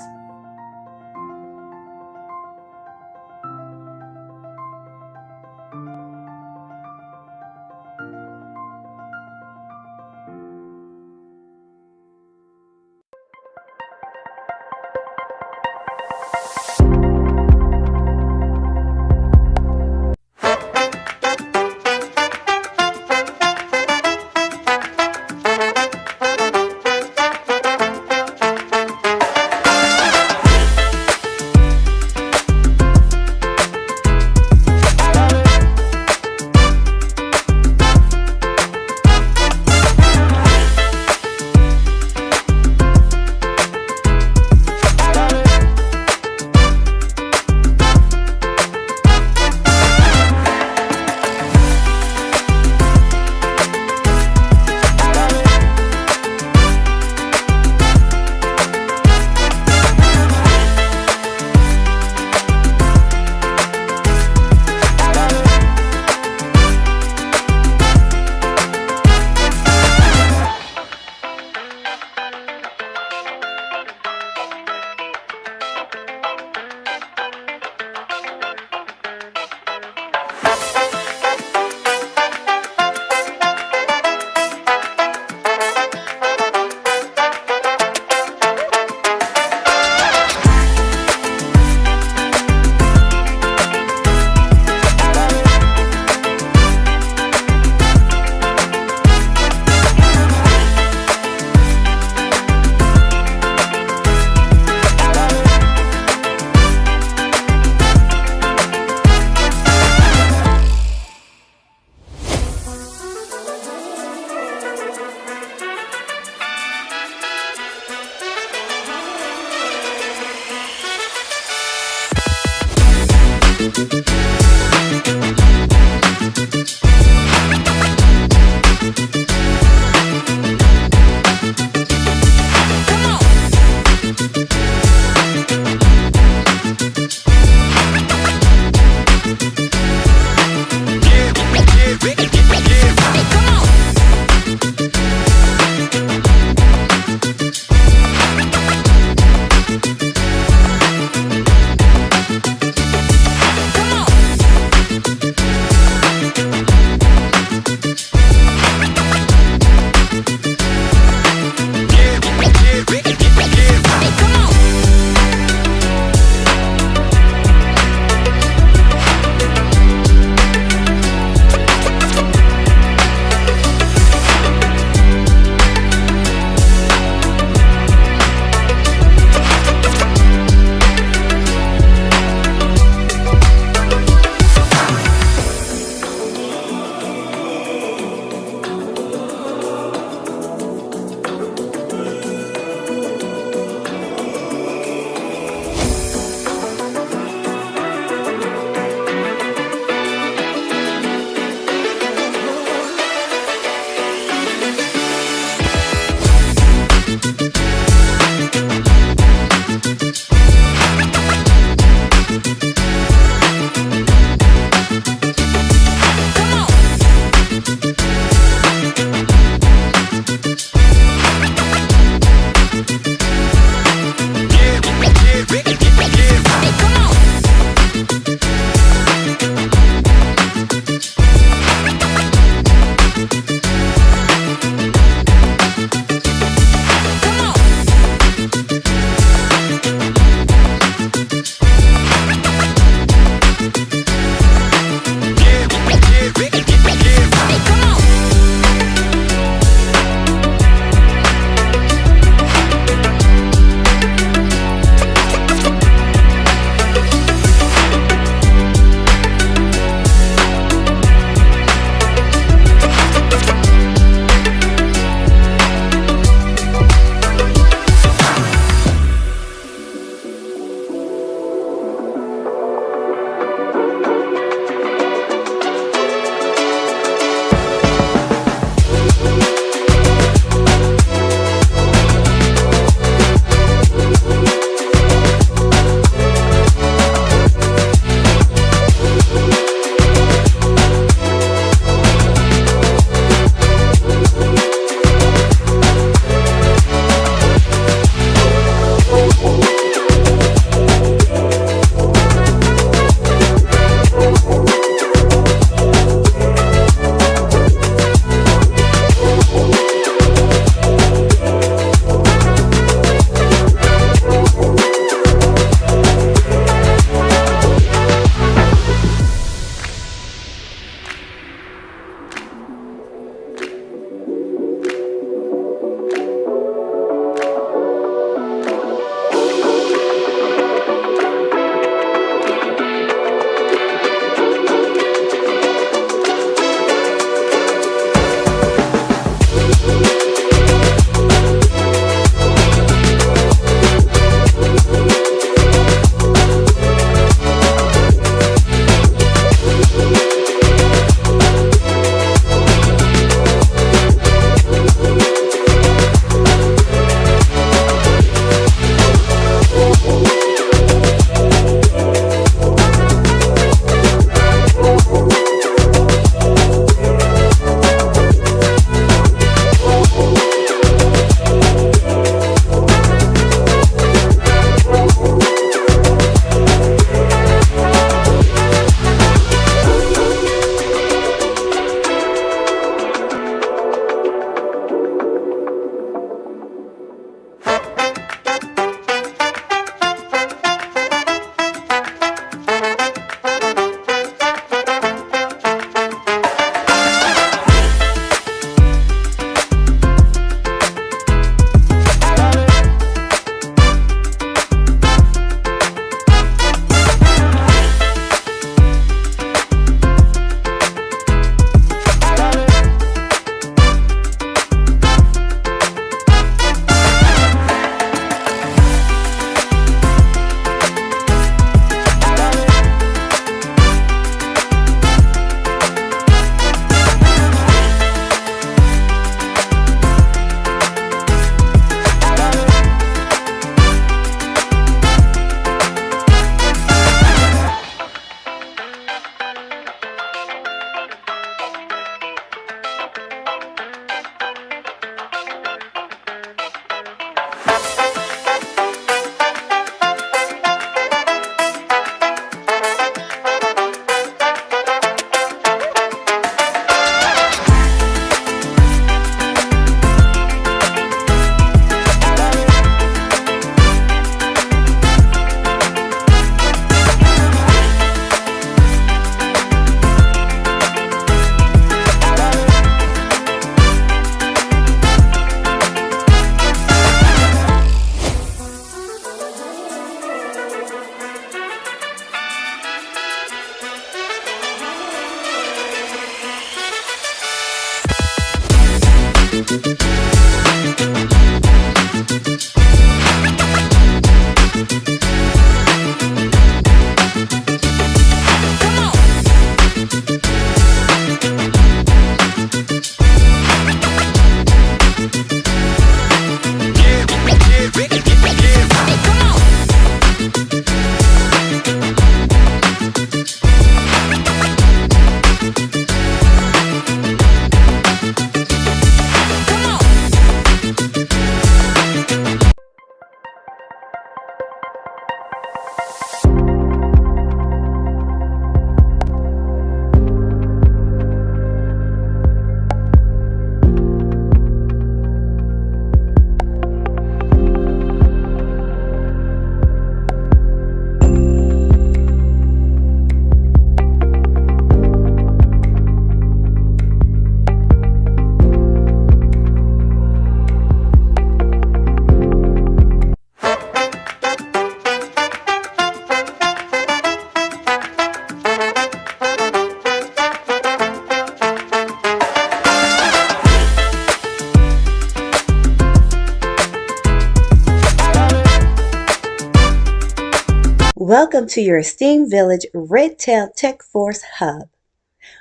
Welcome to your aSTEAM Village Red Tail Tech Force Hub.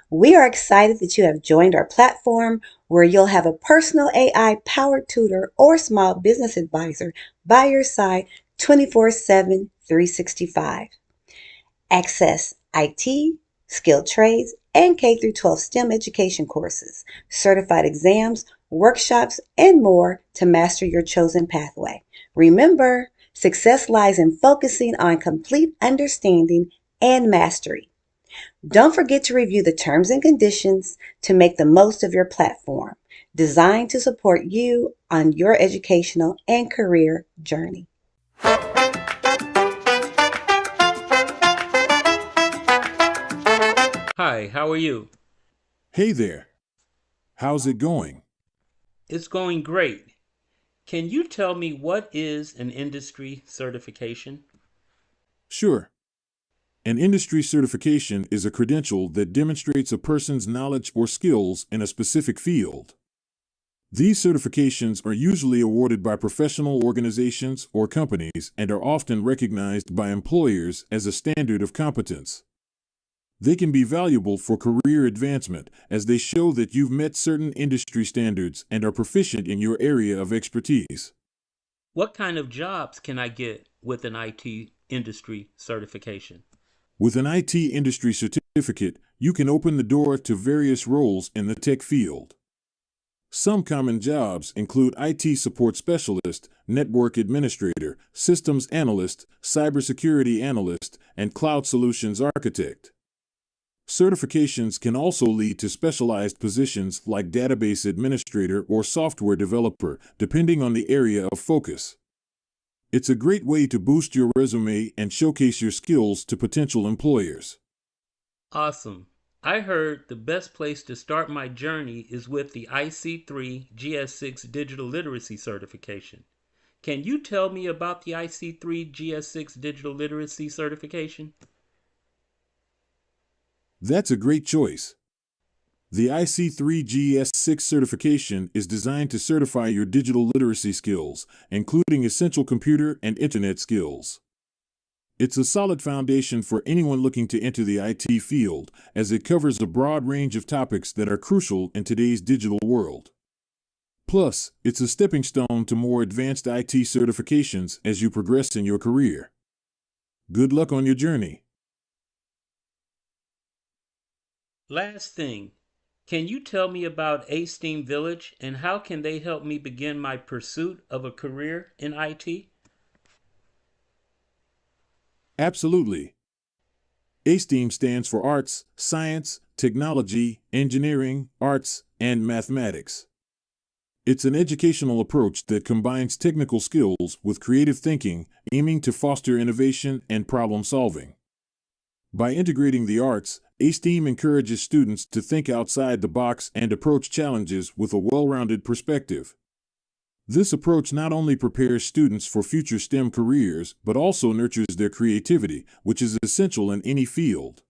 We are excited that you have joined our platform where you'll have a personal AI-powered tutor or small business advisor by your side 24/7, 365. Access IT, skilled trades, and K-12 STEM education courses, certified exams, workshops, and more to master your chosen pathway. Remember, success lies in focusing on complete understanding and mastery. Don't forget to review the terms and conditions to make the most of your platform, designed to support you on your educational and career journey. Hi, how are you? Hey there. How's it going? It's going great. Can you tell me what is an industry certification? Sure. An industry certification is a credential that demonstrates a person's knowledge or skills in a specific field. These certifications are usually awarded by professional organizations or companies and are often recognized by employers as a standard of competence. They can be valuable for career advancement as they show that you've met certain industry standards and are proficient in your area of expertise. What kind of jobs can I get with an IT industry certification? With an IT industry certificate, you can open the door to various roles in the tech field. Some common jobs include IT support specialist, network administrator, systems analyst, cybersecurity analyst, and cloud solutions architect. Certifications can also lead to specialized positions like database administrator or software developer, depending on the area of focus. It's a great way to boost your resume and showcase your skills to potential employers. Awesome. I heard the best place to start my journey is with the IC3 GS6 Digital Literacy Certification. Can you tell me about the IC3 GS6 Digital Literacy Certification? That's a great choice. The IC3GS6 certification is designed to certify your digital literacy skills, including essential computer and internet skills. It's a solid foundation for anyone looking to enter the IT field, as it covers a broad range of topics that are crucial in today's digital world. Plus, it's a stepping stone to more advanced IT certifications as you progress in your career. Good luck on your journey. Last thing, can you tell me about aSTEAM Village and how can they help me begin my pursuit of a career in IT? Absolutely. aSTEAM stands for Arts, Science, Technology, Engineering, Arts, and Mathematics. It's an educational approach that combines technical skills with creative thinking, aiming to foster innovation and problem solving. By integrating the arts, aSTEAM encourages students to think outside the box and approach challenges with a well-rounded perspective. This approach not only prepares students for future STEM careers, but also nurtures their creativity, which is essential in any field.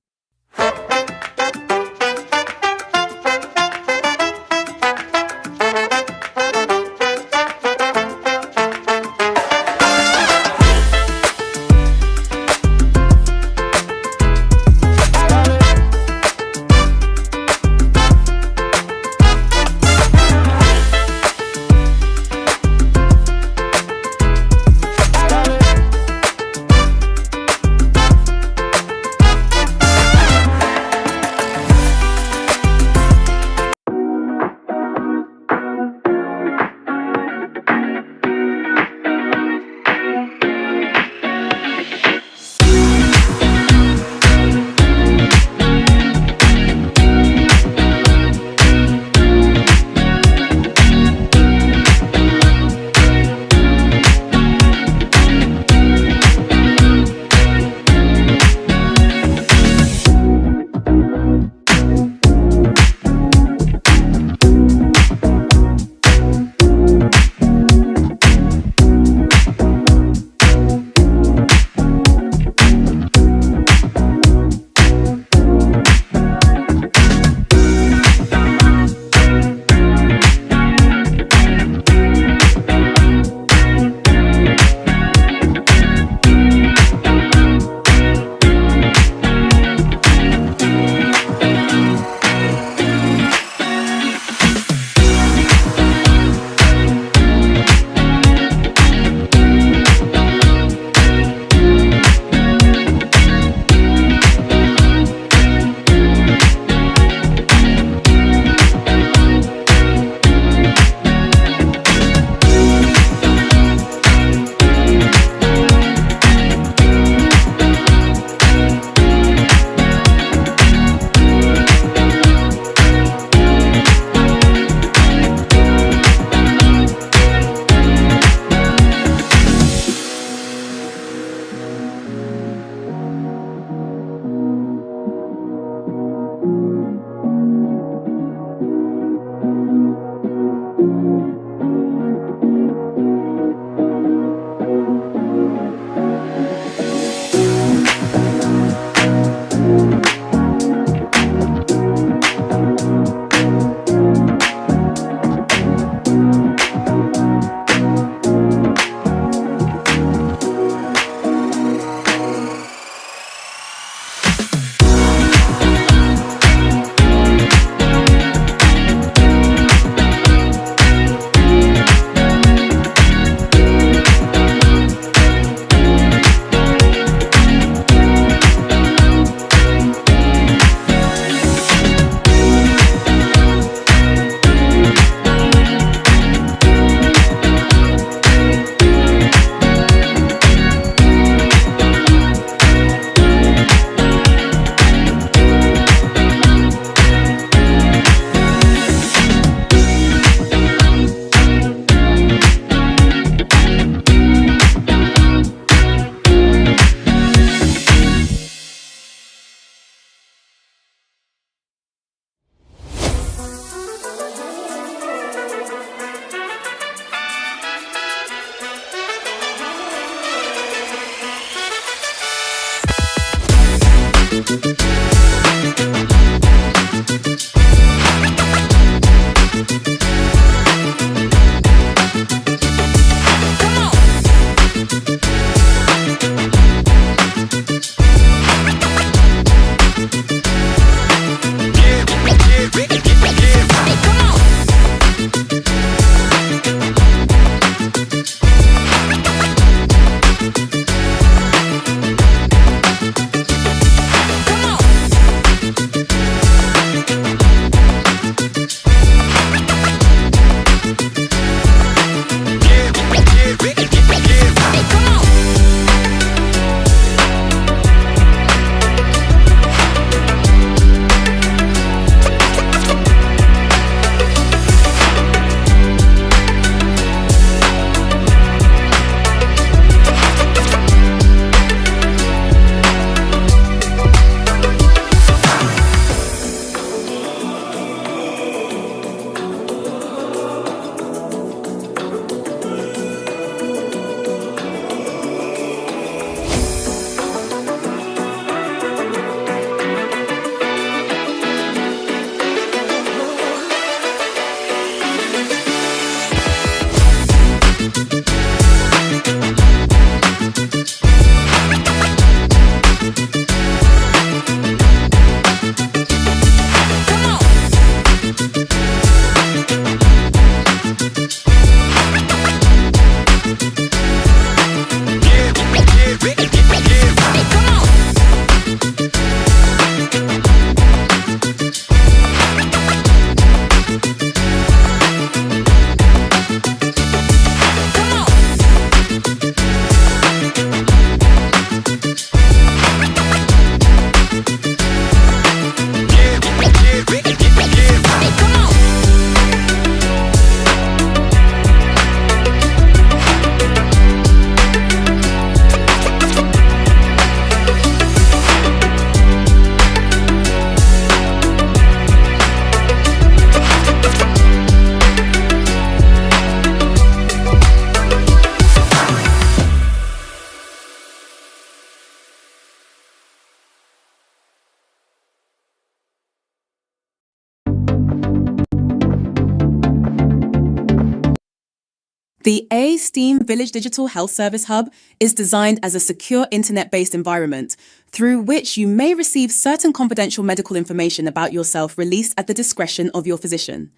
The aSTEAM Village Digital Health Service Hub is designed as a secure internet-based environment through which you may receive certain confidential medical information about yourself released at the discretion of your physician.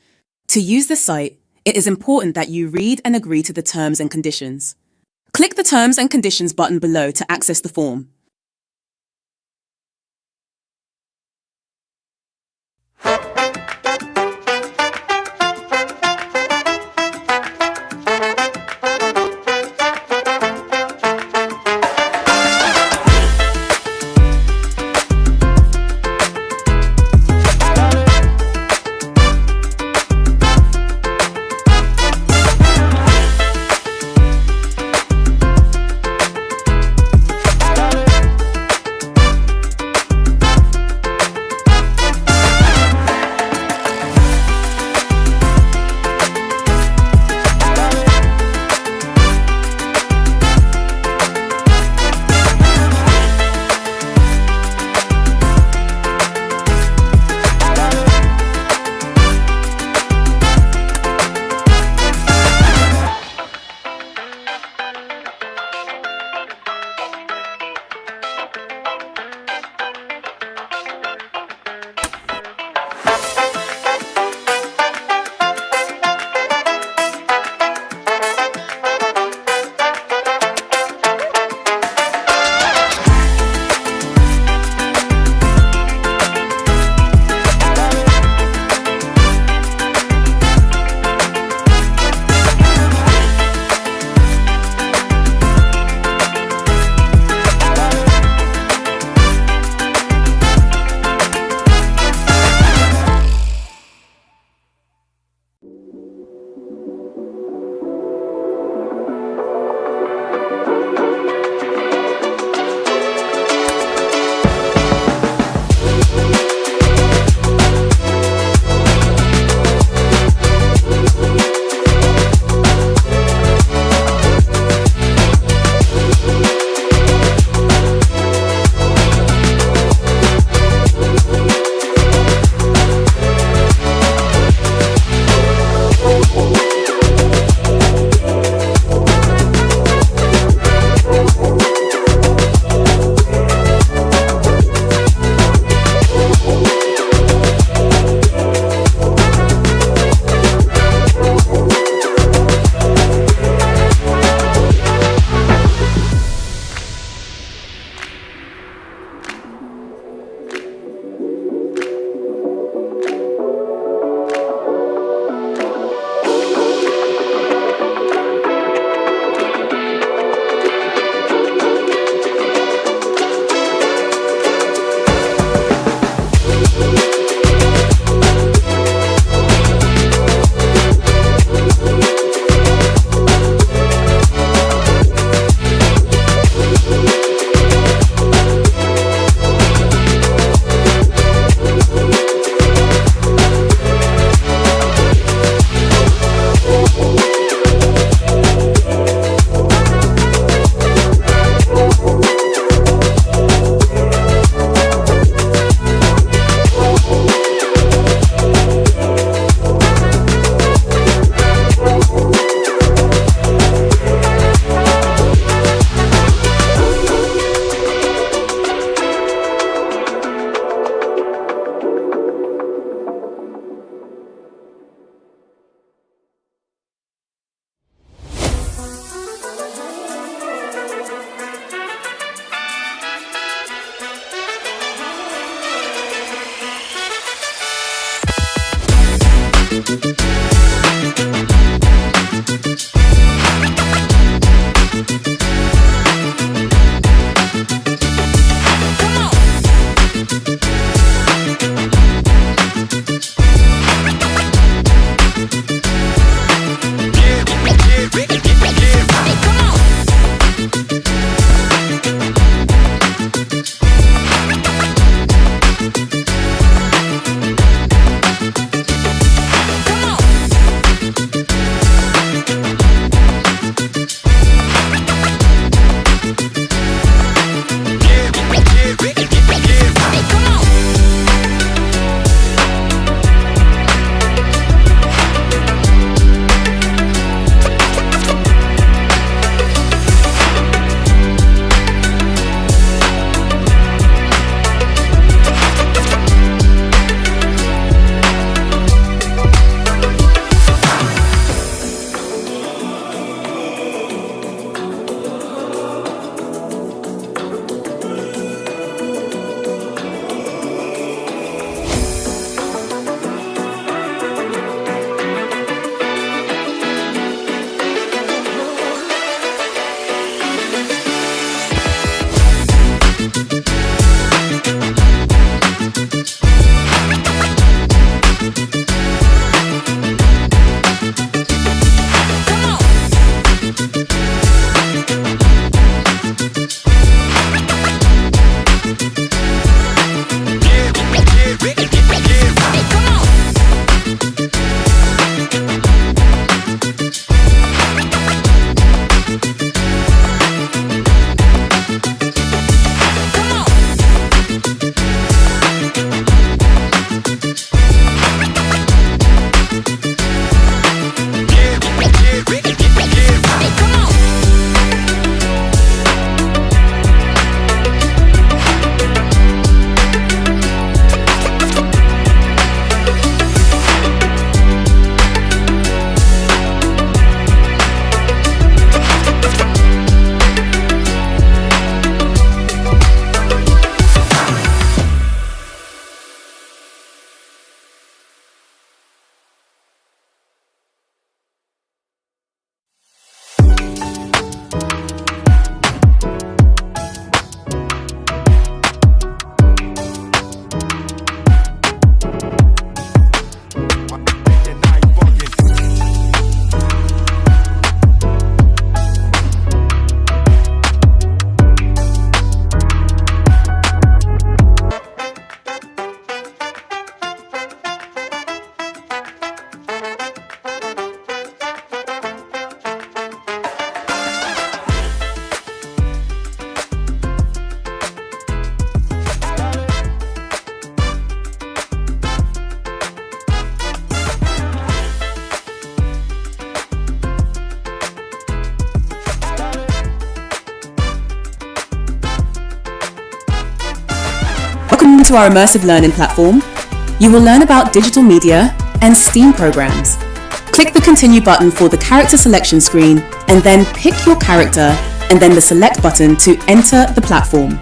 To use the site, it is important that you read and agree to the terms and conditions. Click the Terms and Conditions button below to access the form. to our immersive learning platform, you will learn about digital media and STEAM programs. Click the Continue button for the character selection screen and then pick your character and then the Select button to enter the platform.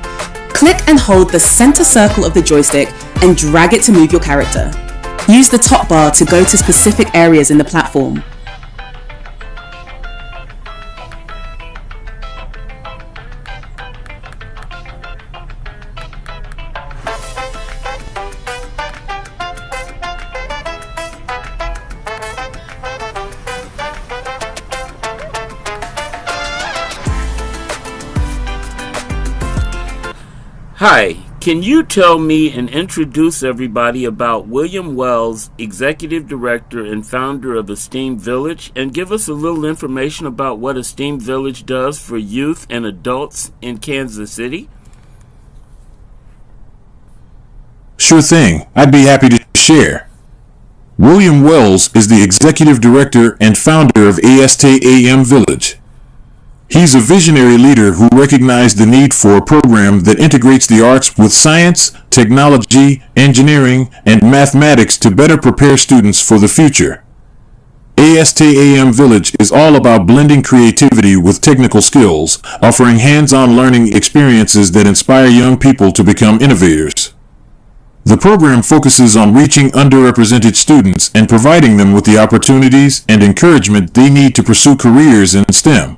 Click and hold the center circle of the joystick and drag it to move your character. Use the top bar to go to specific areas in the platform. Hi, can you tell me and introduce everybody about William Wells, Executive Director and founder of aSTEAM Village, and give us a little information about what aSTEAM Village does for youth and adults in Kansas City? Sure thing. I'd be happy to share. William Wells is the Executive Director and founder of aSTEAM Village. He's a visionary leader who recognized the need for a program that integrates the arts with science, technology, engineering, and mathematics to better prepare students for the future. aSTEAM Village is all about blending creativity with technical skills, offering hands-on learning experiences that inspire young people to become innovators. The program focuses on reaching underrepresented students and providing them with the opportunities and encouragement they need to pursue careers in STEM.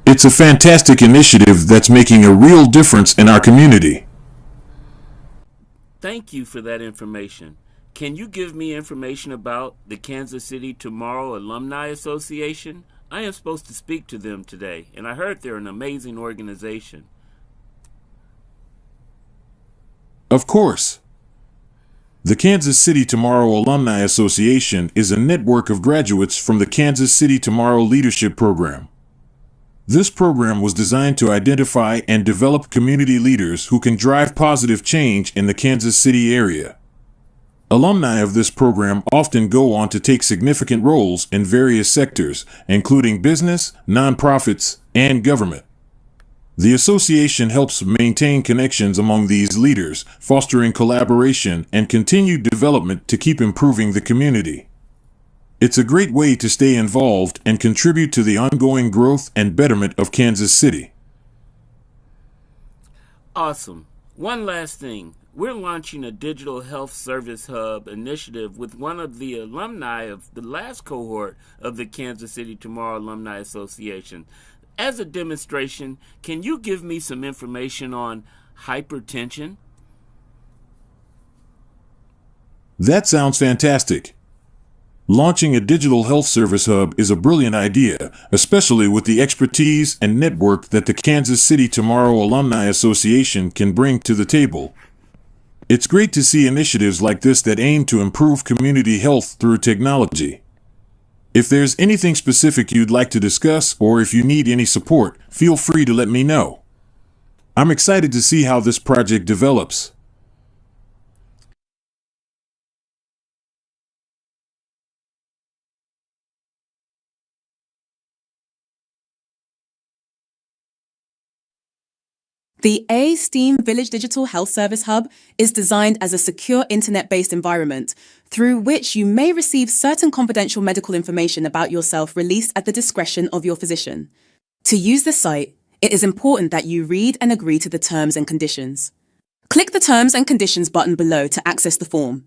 It's a fantastic initiative that's making a real difference in our community. Thank you for that information. Can you give me information about the Kansas City Tomorrow Alumni Association? I am supposed to speak to them today, and I heard they're an amazing organization. Of course. The Kansas City Tomorrow Alumni Association is a network of graduates from the Kansas City Tomorrow Leadership Program. This program was designed to identify and develop community leaders who can drive positive change in the Kansas City area. Alumni of this program often go on to take significant roles in various sectors, including business, nonprofits, and government. The association helps maintain connections among these leaders, fostering collaboration and continued development to keep improving the community. It's a great way to stay involved and contribute to the ongoing growth and betterment of Kansas City. Awesome. One last thing. We're launching a digital health service hub initiative with one of the alumni of the last cohort of the Kansas City Tomorrow Alumni Association. As a demonstration, can you give me some information on hypertension? That sounds fantastic. Launching a digital health service hub is a brilliant idea, especially with the expertise and network that the Kansas City Tomorrow Alumni Association can bring to the table. It's great to see initiatives like this that aim to improve community health through technology. If there's anything specific you'd like to discuss, or if you need any support, feel free to let me know. I'm excited to see how this project develops. The aSTEAM Village Digital Health Service Hub is designed as a secure internet-based environment through which you may receive certain confidential medical information about yourself released at the discretion of your physician. To use the site, it is important that you read and agree to the terms and conditions. Click the Terms and Conditions button below to access the form.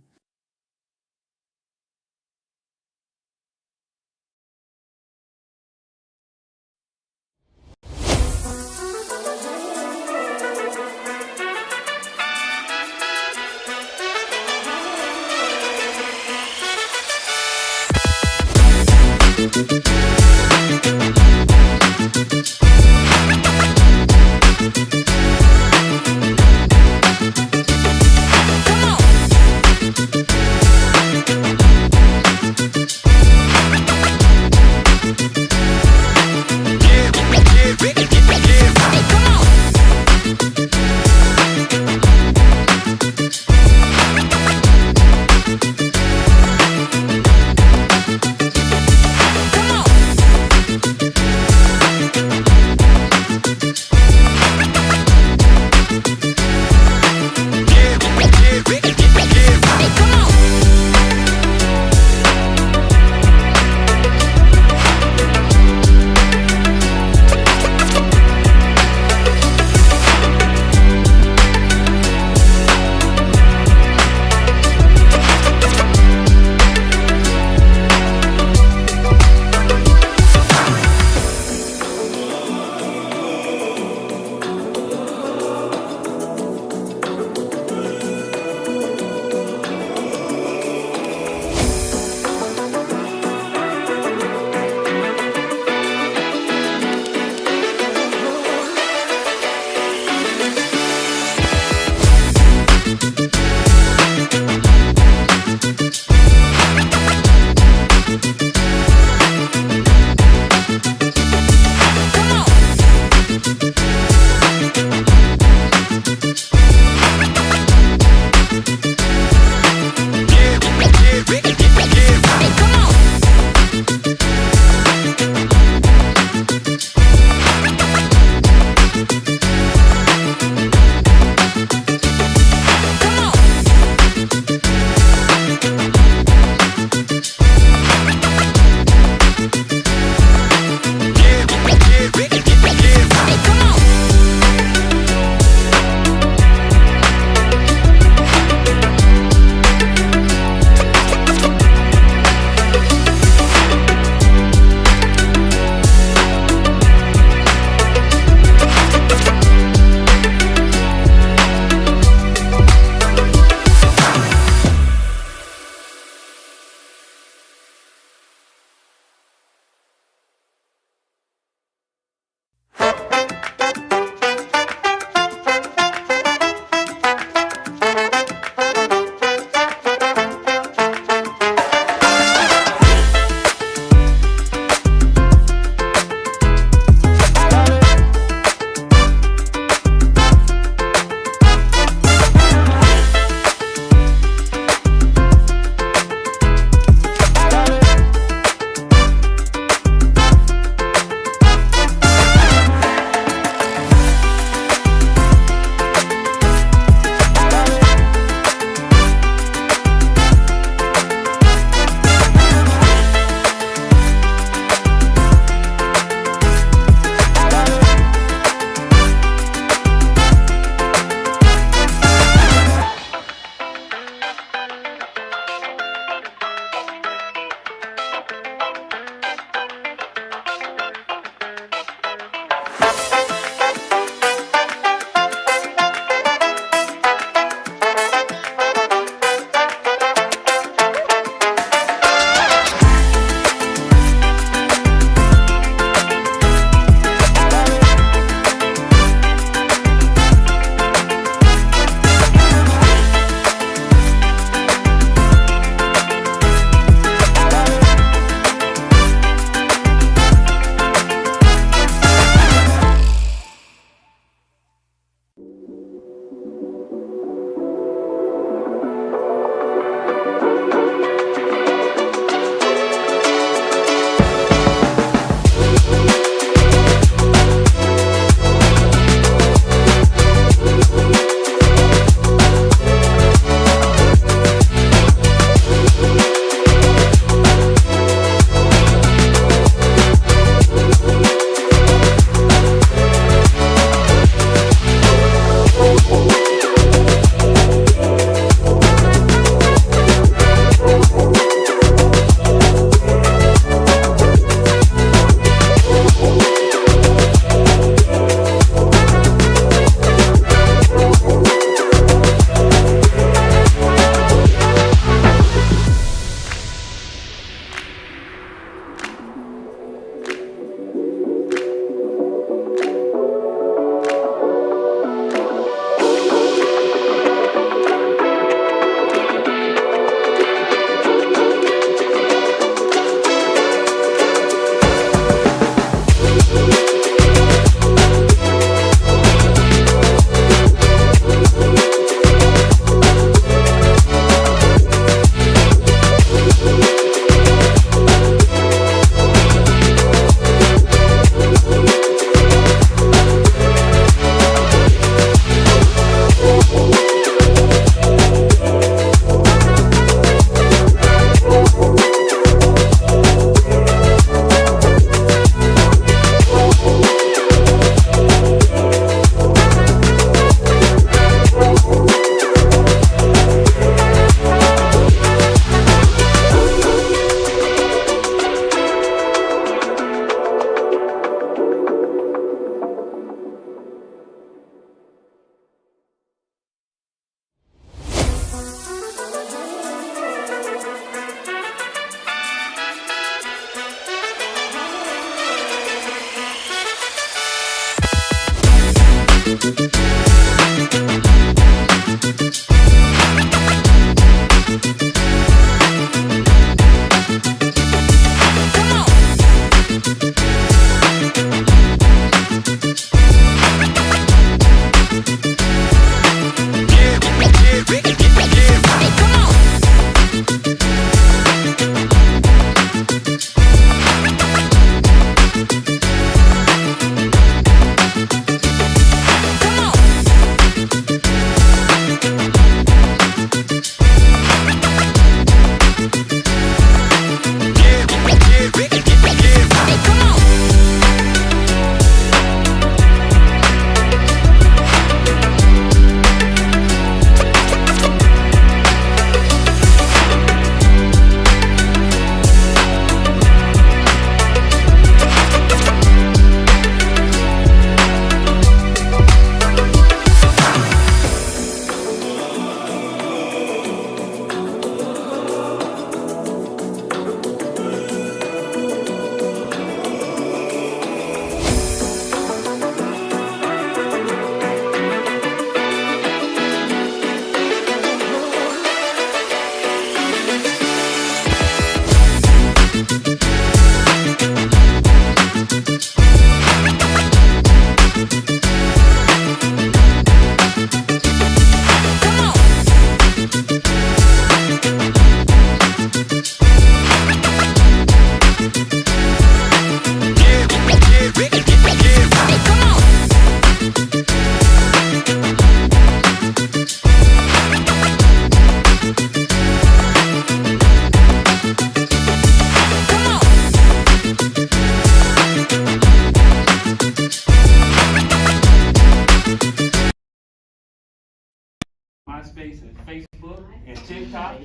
MySpace and Facebook and TikTok.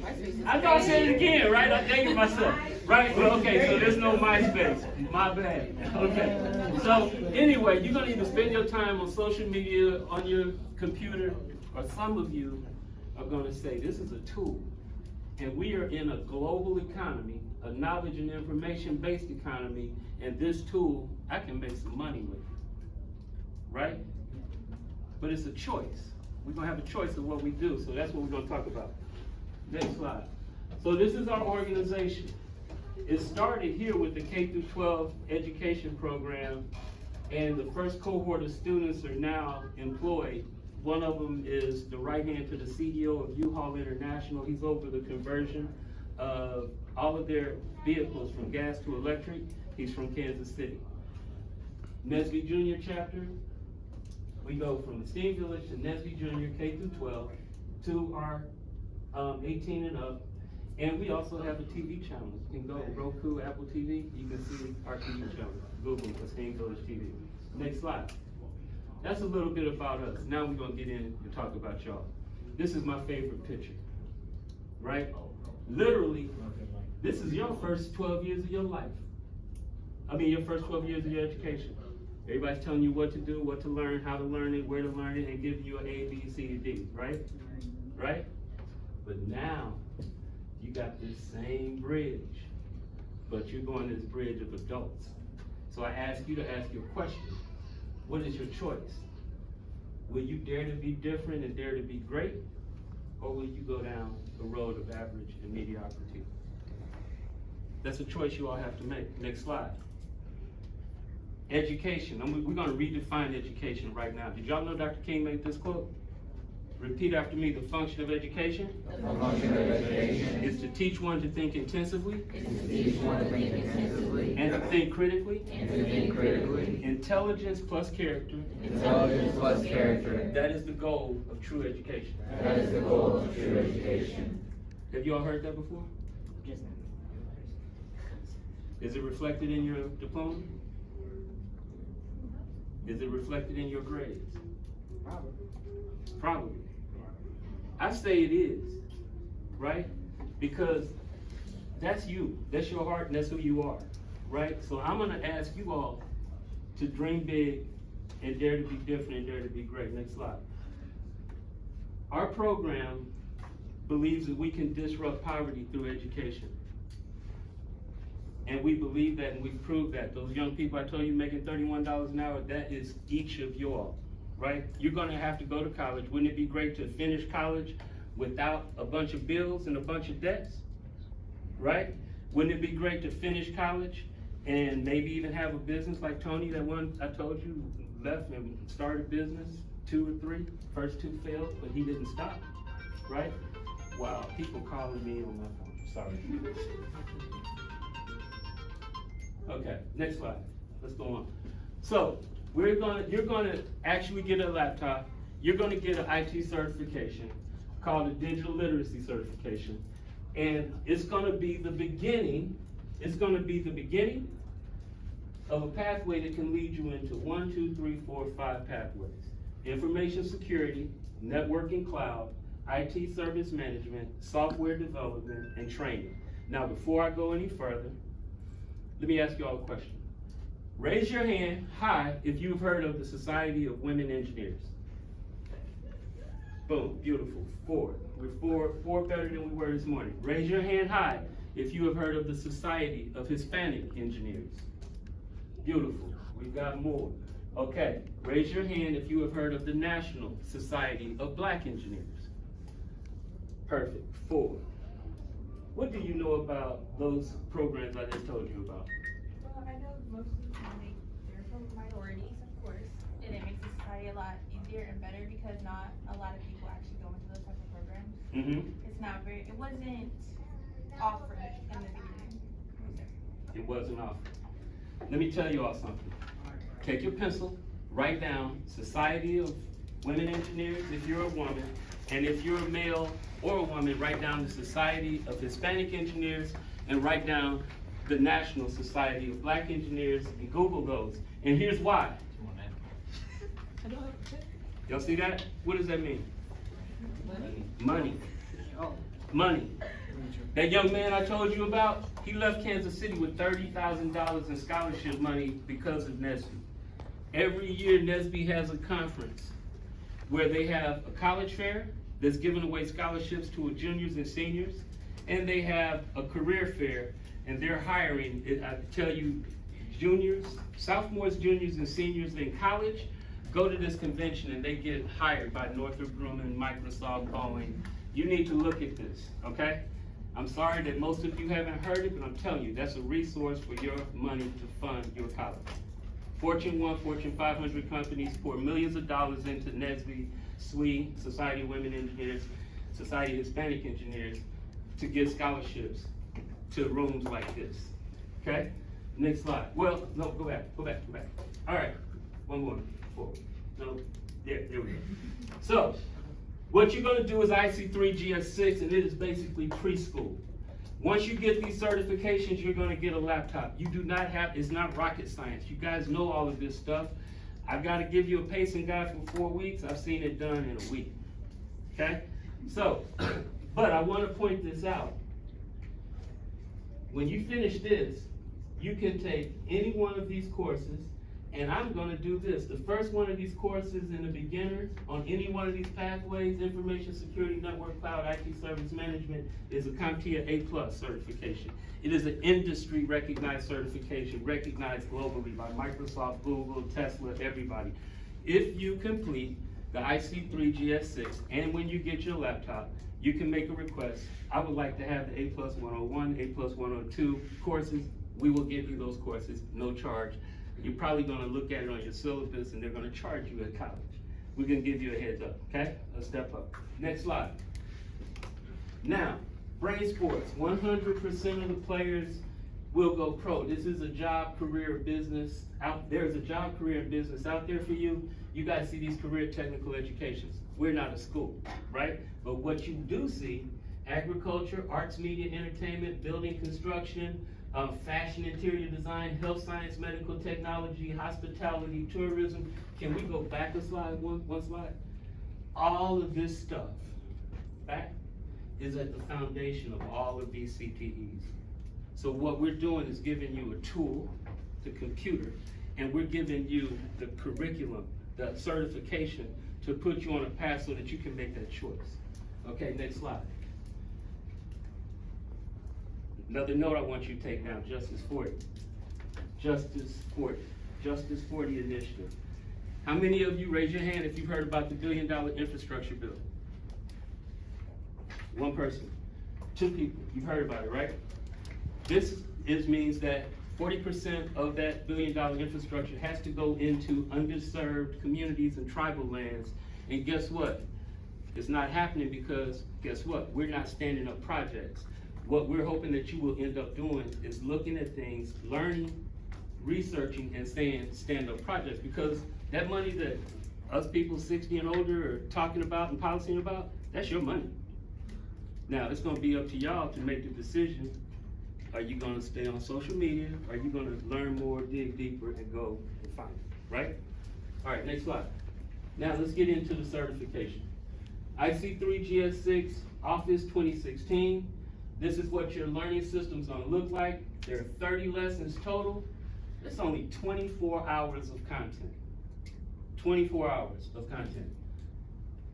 I thought I said it again, right? I dated myself. Right? Well, okay, so there's no MySpace. My bad. Okay. So anyway, you're gonna either spend your time on social media, on your computer, or some of you are gonna say, this is a tool. And we are in a global economy, a knowledge and information-based economy, and this tool, I can make some money with. Right? But it's a choice. We're gonna have a choice of what we do, so that's what we're gonna talk about. Next slide. So this is our organization. It started here with the K-12 education program, and the first cohort of students are now employed. One of them is the right hand to the CEO of U-Haul International. He's over the conversion of all of their vehicles from gas to electric. He's from Kansas City. Nesby Junior chapter, we go from the STEAM Village to Nesby Junior K-12 to our 18 and up. And we also have a TV channel. You can go Roku, Apple TV, you can see our TV channel. Google for STEAM Village TV. Next slide. That's a little bit about us. Now we're gonna get in and talk about y'all. This is my favorite picture, right? Literally, this is your first 12 years of your life. I mean, your first 12 years of your education. Everybody's telling you what to do, what to learn, how to learn it, where to learn it, and giving you an A, B, C, D, right? Right? But now, you got this same bridge, but you're going this bridge of adults. So I ask you to ask your question. What is your choice? Will you dare to be different and dare to be great? Or will you go down the road of average and mediocrity? That's a choice you all have to make. Next slide. Education. We're going to redefine education right now. Did y'all know Dr. King made this quote? Repeat after me. The function of education, is to teach one to think intensively, and to think critically, Intelligence plus character, that is the goal of true education. Have you all heard that before? Yes. Is it reflected in your diploma? Is it reflected in your grades? Probably. I say it is, right? Because that's you, that's your heart, and that's who you are, right? So I'm gonna ask you all to dream big and dare to be different and dare to be great. Next slide. Our program believes that we can disrupt poverty through education. And we believe that, and we've proved that. Those young people I told you making $31 an hour, that is each of you all. right? You're gonna have to go to college. Wouldn't it be great to finish college without a bunch of bills and a bunch of debts, right? Wouldn't it be great to finish college and maybe even have a business like Tony, that one I told you, left and started a business, 2 or 3, first 2 failed, but he didn't stop, right? Wow, people calling me on my phone, sorry. Okay, next slide, let's go on. So, you're gonna actually get a laptop, you're gonna get an IT certification called a digital literacy certification, and it's gonna be the beginning of a pathway that can lead you into 1, 2, 3, 4, 5 pathways. Information security, networking cloud, IT service management, software development, and training. Now, before I go any further, let me ask you all a question. Raise your hand high if you've heard of the Society of Women Engineers. Boom, beautiful, 4. We're four better than we were this morning. Raise your hand high if you have heard of the Society of Hispanic Engineers. Beautiful, we've got more. Okay, raise your hand if you have heard of the National Society of Black Engineers. Perfect, 4. What do you know about those programs I just told you about? Well, I know mostly they're from minorities, of course, and it makes society a lot easier and better because not a lot of people actually go into those types of programs. It wasn't offered in the beginning. It wasn't offered. Let me tell you all something. Take your pencil, write down Society of Women Engineers if you're a woman, and if you're a male or a woman, write down the Society of Hispanic Engineers and write down the National Society of Black Engineers and Google those. And here's why. Y'all see that? What does that mean? Money. Money. That young man I told you about, he left Kansas City with $30,000 in scholarship money because of NSBE. Every year NSBE has a conference where they have a college fair that's giving away scholarships to juniors and seniors, and they have a career fair, and they're hiring, I tell you, juniors, sophomores, juniors, and seniors in college go to this convention and they get hired by Northrop Grumman, Microsoft, Boeing. You need to look at this, okay? I'm sorry that most of you haven't heard it, but I'm telling you, that's a resource for your money to fund your college. Fortune 1, Fortune 500 companies pour millions of dollars into NSBE, SWE, Society of Women Engineers, Society of Hispanic Engineers, to get scholarships to rooms like this, okay? Next slide. Well, no, go back. All right, one more, 4. No, there we go. So, what you're gonna do is IC3GS6, and it is basically preschool. Once you get these certifications, you're gonna get a laptop. You do not have, it's not rocket science. You guys know all of this stuff. I've gotta give you a pacing guide for 4 weeks. I've seen it done in a week, okay? So, but I wanna point this out. When you finish this, you can take any one of these courses, and I'm gonna do this. The first one of these courses in the beginner on any one of these pathways, information security, network, cloud, IT service management, is a CompTIA A+ certification. It is an industry recognized certification, recognized globally by Microsoft, Google, Tesla, everybody. If you complete the IC3GS6, and when you get your laptop, you can make a request. I would like to have the A+ 101, A+ 102 courses. We will give you those courses, no charge. You're probably gonna look at it on your syllabus and they're gonna charge you at college. We're gonna give you a heads up, okay? Let's step up. Next slide. Now, brain sports, 100% of the players will go pro. This is a job, career, business. There's a job, career, and business out there for you. You guys see these career technical educations. We're not a school, right? But what you do see, agriculture, arts, media, entertainment, building construction, fashion, interior design, health science, medical technology, hospitality, tourism. Can we go back a slide, one slide? All of this stuff, back, is at the foundation of all of these CTEs. So what we're doing is giving you a tool, the computer, and we're giving you the curriculum, the certification to put you on a path so that you can make that choice. Okay, next slide. Another note I want you to take down, Justice 40. Justice 40. Justice 40 initiative. How many of you, raise your hand if you've heard about the $1 billion infrastructure bill? One person. 2 people, you've heard about it, right? This means that 40% of that $1 billion infrastructure has to go into underserved communities and tribal lands. And guess what? It's not happening because, guess what? We're not standing up projects. What we're hoping that you will end up doing is looking at things, learning, researching, and saying stand up projects, because that money that us people 60 and older are talking about and policing about, that's your money. Now, it's gonna be up to y'all to make the decision. Are you gonna stay on social media? Are you gonna learn more, dig deeper, and go and find it, right? All right, next slide. Now, let's get into the certification. IC3 GS6 Office 2016. This is what your learning system's gonna look like. There are 30 lessons total. It's only 24 hours of content. 24 hours of content.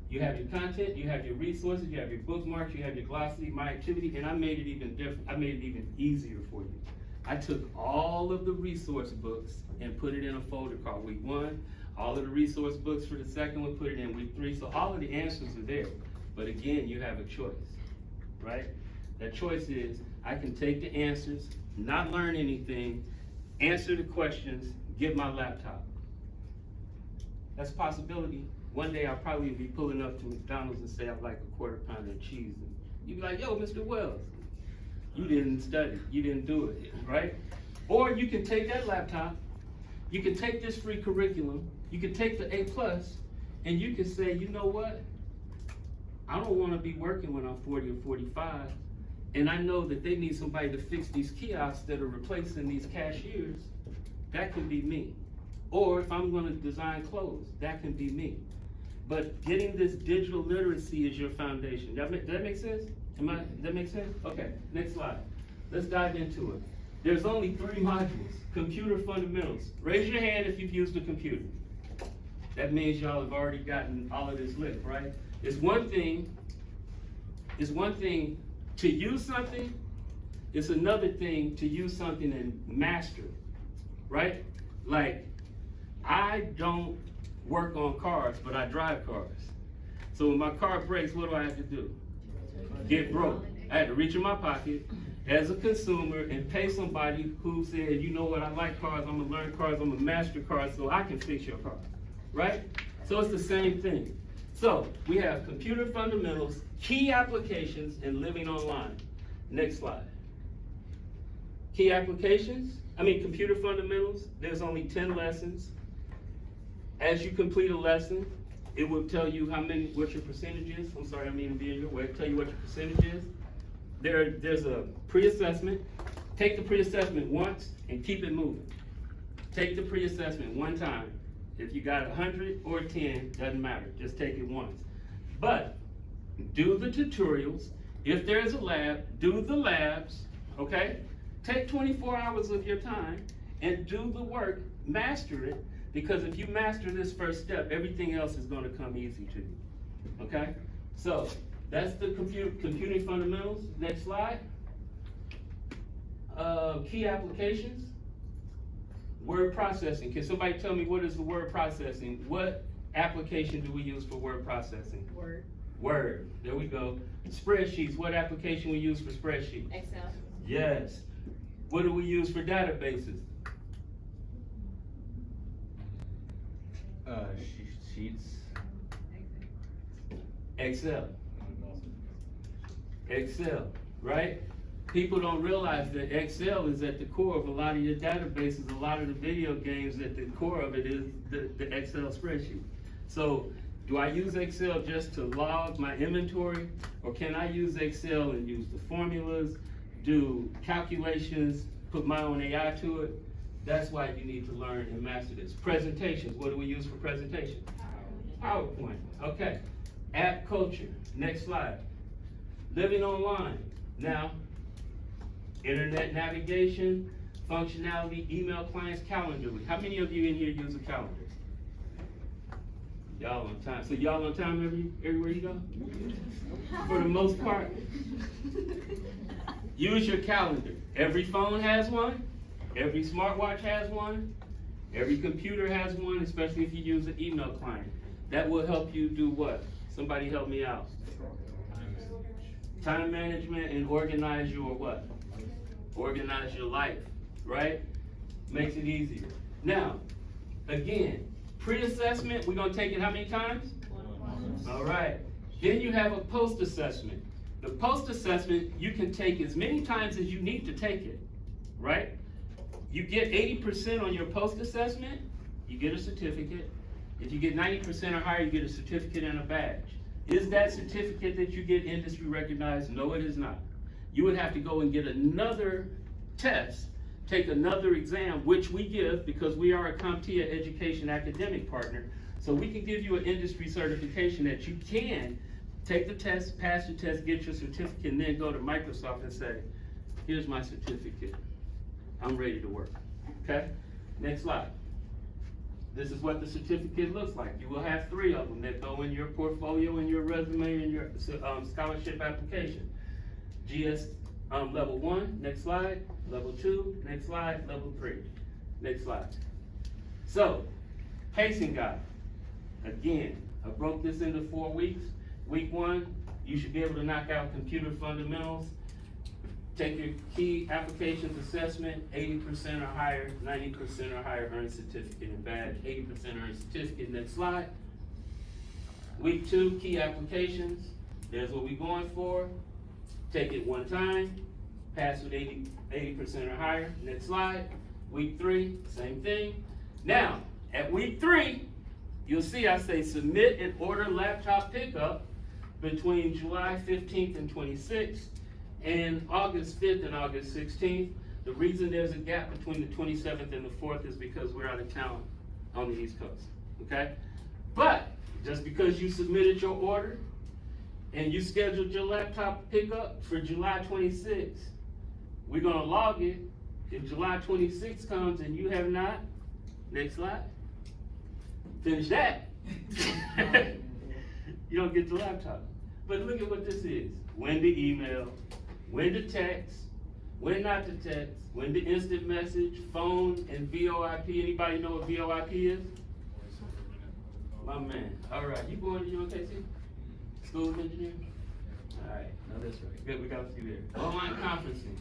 You have your content, you have your resources, you have your bookmarks, you have your glossary, my activity, and I made it even different. I made it even easier for you. I took all of the resource books and put it in a folder called week 1. All of the resource books for the second one, put it in week 3. So all of the answers are there. But again, you have a choice, right? That choice is, I can take the answers, not learn anything, answer the questions, get my laptop. That's a possibility. One day I'll probably be pulling up to McDonald's and say I'd like a quarter pounder of cheese. And you'd be like, yo, Mr. Wells, you didn't study, you didn't do it, right? Or you can take that laptop, you can take this free curriculum, you can take the A+, and you can say, you know what? I don't wanna be working when I'm 40 or 45, and I know that they need somebody to fix these kiosks that are replacing these cashiers. That could be me. Or if I'm gonna design clothes, that can be me. But getting this digital literacy is your foundation. That make sense? That make sense? Okay, next slide. Let's dive into it. There's only 3 modules. Computer fundamentals. Raise your hand if you've used a computer. That means y'all have already gotten all of this lit, right? It's one thing to use something, it's another thing to use something and master it, right? Like, I don't work on cars, but I drive cars. So when my car breaks, what do I have to do? Get broke. I had to reach in my pocket as a consumer and pay somebody who said, you know what, I like cars, I'm gonna learn cars, I'm gonna master cars so I can fix your car, right? So it's the same thing. So we have computer fundamentals, key applications, and living online. Next slide. Key applications, computer fundamentals, there's only 10 lessons. As you complete a lesson, it will tell you what your percentage is. I'm sorry, I mean to be in your way. Tell you what your percentage is. There's a pre-assessment. Take the pre-assessment once and keep it moving. Take the pre-assessment one time. If you got 100 or 10, doesn't matter. Just take it once. But do the tutorials. If there's a lab, do the labs, okay? Take 24 hours of your time and do the work, master it, because if you master this first step, everything else is gonna come easy to you, okay? So that's the computing fundamentals. Next slide. Key applications. Word processing. Can somebody tell me what is the word processing? What application do we use for word processing? Word. Word. There we go. Spreadsheets. What application we use for spreadsheets? Excel. Yes. What do we use for databases? Sheets. Excel. Excel, right? People don't realize that Excel is at the core of a lot of your databases, a lot of the video games, at the core of it is the Excel spreadsheet. So do I use Excel just to log my inventory, or can I use Excel and use the formulas, do calculations, put my own AI to it? That's why you need to learn and master this. Presentations, what do we use for presentations? PowerPoint, okay. App culture, next slide. Living online, now, internet navigation, functionality, email clients, Calendly. How many of you in here use a calendar? Y'all on time. So y'all on time everywhere you go? For the most part. Use your calendar. Every phone has one. Every smartwatch has one. Every computer has one, especially if you use an email client. That will help you do what? Somebody help me out. Time management and organize your what? Organize your life, right? Makes it easier. Now, again, pre-assessment, we're gonna take it how many times? All right. Then you have a post-assessment. The post-assessment, you can take as many times as you need to take it, right? You get 80% on your post-assessment, you get a certificate. If you get 90% or higher, you get a certificate and a badge. Is that certificate that you get industry recognized? No, it is not. You would have to go and get another test, take another exam, which we give because we are a CompTIA education academic partner. So we can give you an industry certification that you can take the test, pass the test, get your certificate, and then go to Microsoft and say, here's my certificate. I'm ready to work, okay? Next slide. This is what the certificate looks like. You will have 3 of them that go in your portfolio and your resume and your scholarship application. GS level 1, next slide. Level 2, next slide. Level 3, next slide. So, pacing guide. Again, I broke this into 4 weeks. Week 1, you should be able to knock out computer fundamentals. Take your key applications assessment, 80% or higher, 90% or higher, earn certificate and badge, 80% earn certificate. Next slide. Week 2, key applications. There's what we're going for. Take it 1 time, pass with 80% or higher. Next slide. Week 3, same thing. Now, at week 3, you'll see I say submit and order laptop pickup between July 15th and 26th and August 5th and August 16th. The reason there's a gap between the 27th and the 4th is because we're out of town on the East Coast, okay? But just because you submitted your order and you scheduled your laptop pickup for July 26th, we're gonna log it. If July 26th comes and you have not, next slide, finish that, you don't get the laptop. But look at what this is. When to email, when to text, when not to text, when to instant message, phone, and VoIP. Anybody know what VoIP is? My man. All right, you going to UNKC? School of Engineering? All right, no, that's right. Good, we got a few there. Online conferencing,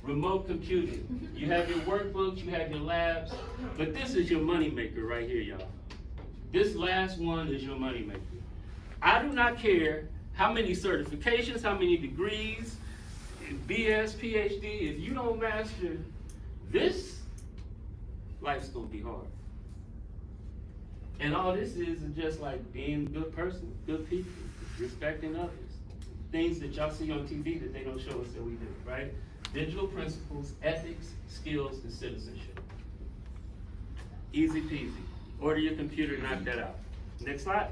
remote computing. You have your workbooks, you have your labs, but this is your moneymaker right here, y'all. This last one is your moneymaker. I do not care how many certifications, how many degrees, BS, PhD, if you don't master this, life's gonna be hard. And all this is just like being a good person, good people, respecting others. Things that y'all see on TV that they don't show us that we do, right? Digital principles, ethics, skills, and citizenship. Easy peasy. Order your computer, knock that out. Next slide.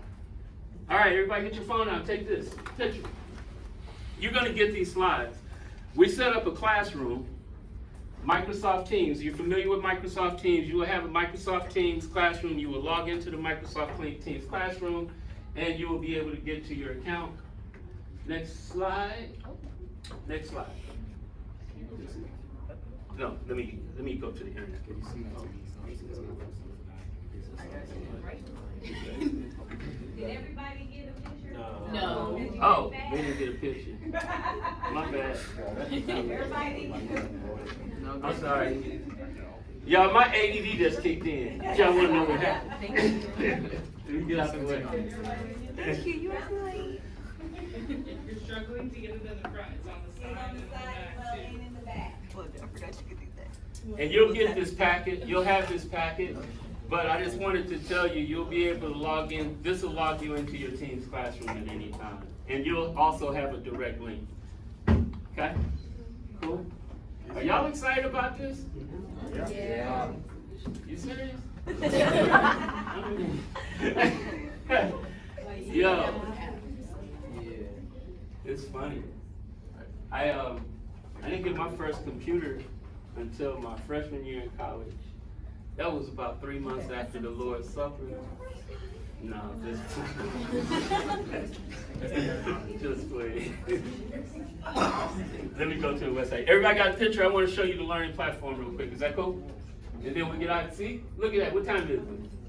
All right, everybody get your phone out, take this picture. You're gonna get these slides. We set up a classroom, Microsoft Teams. You're familiar with Microsoft Teams. You will have a Microsoft Teams classroom. You will log into the Microsoft Teams classroom and you will be able to get to your account. Next slide. Next slide. No, let me go to the internet. Can you see Did everybody get a picture? No. Oh, they didn't get a picture. My bad. Everybody. I'm sorry. Y'all, my ADD just kicked in. Y'all want to know what happened? Let me get out the way. Thank you. You are late. You're struggling to get it in the front. It's on the side and the back too. In the back. I forgot you could do that. And you'll get this packet. You'll have this packet. But I just wanted to tell you, you'll be able to log in. This will log you into your team's classroom at any time. And you'll also have a direct link. Okay? Cool? Are y'all excited about this? Yeah. You serious? Yo. It's funny. I didn't get my first computer until my freshman year in college. That was about 3 months after the Lord's Supper. No, just play. Let me go to the website. Everybody got a picture? I want to show you the learning platform real quick. Is that cool? And then we get out, see? Look at that, what time is it?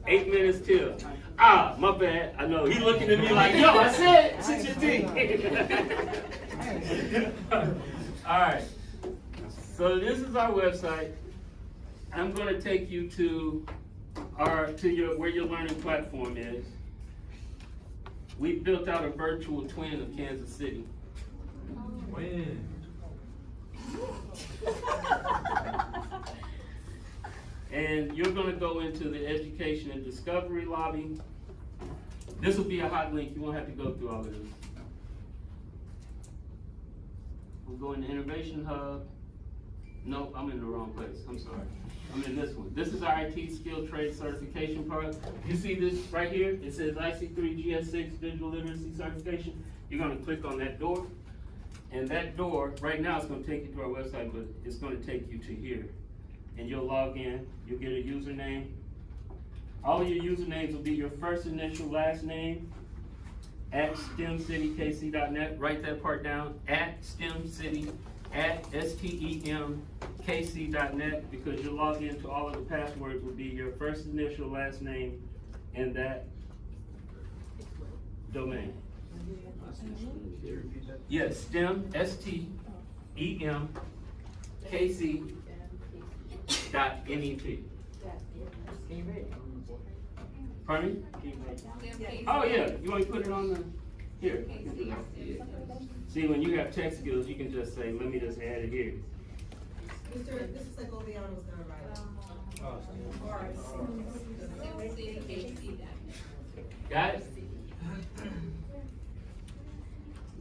8 minutes till. Ah, my bad. I know, he looking at me like, yo, I said 6:15. All right, so this is our website. I'm gonna take you to where your learning platform is. We built out a virtual twin of Kansas City. When? And you're going to go into the Education and Discovery lobby. This will be a hot link. You won't have to go through all of this. We'll go into Innovation Hub. Nope, I'm in the wrong place. I'm sorry. I'm in this one. This is our IT Skill Trade Certification part. You see this right here? It says IC3 GS6 Digital Literacy Certification. You're going to click on that door. And that door, right now, it's going to take you to our website, but it's going to take you to here. And you'll log in. You'll get a username. All of your usernames will be your first initial, last name, at STEMCityKC.net. Write that part down, at STEMCity, at STEMKC.net, because you'll log into all of the passwords will be your first initial, last name, and that domain. Yes, STEM, STEMKC.net. Pardon me? Oh yeah, you want to put it on the, here. See, when you have tech skills, you can just say, let me just add it here. Mr. This is like Obiano was gonna write. Got it?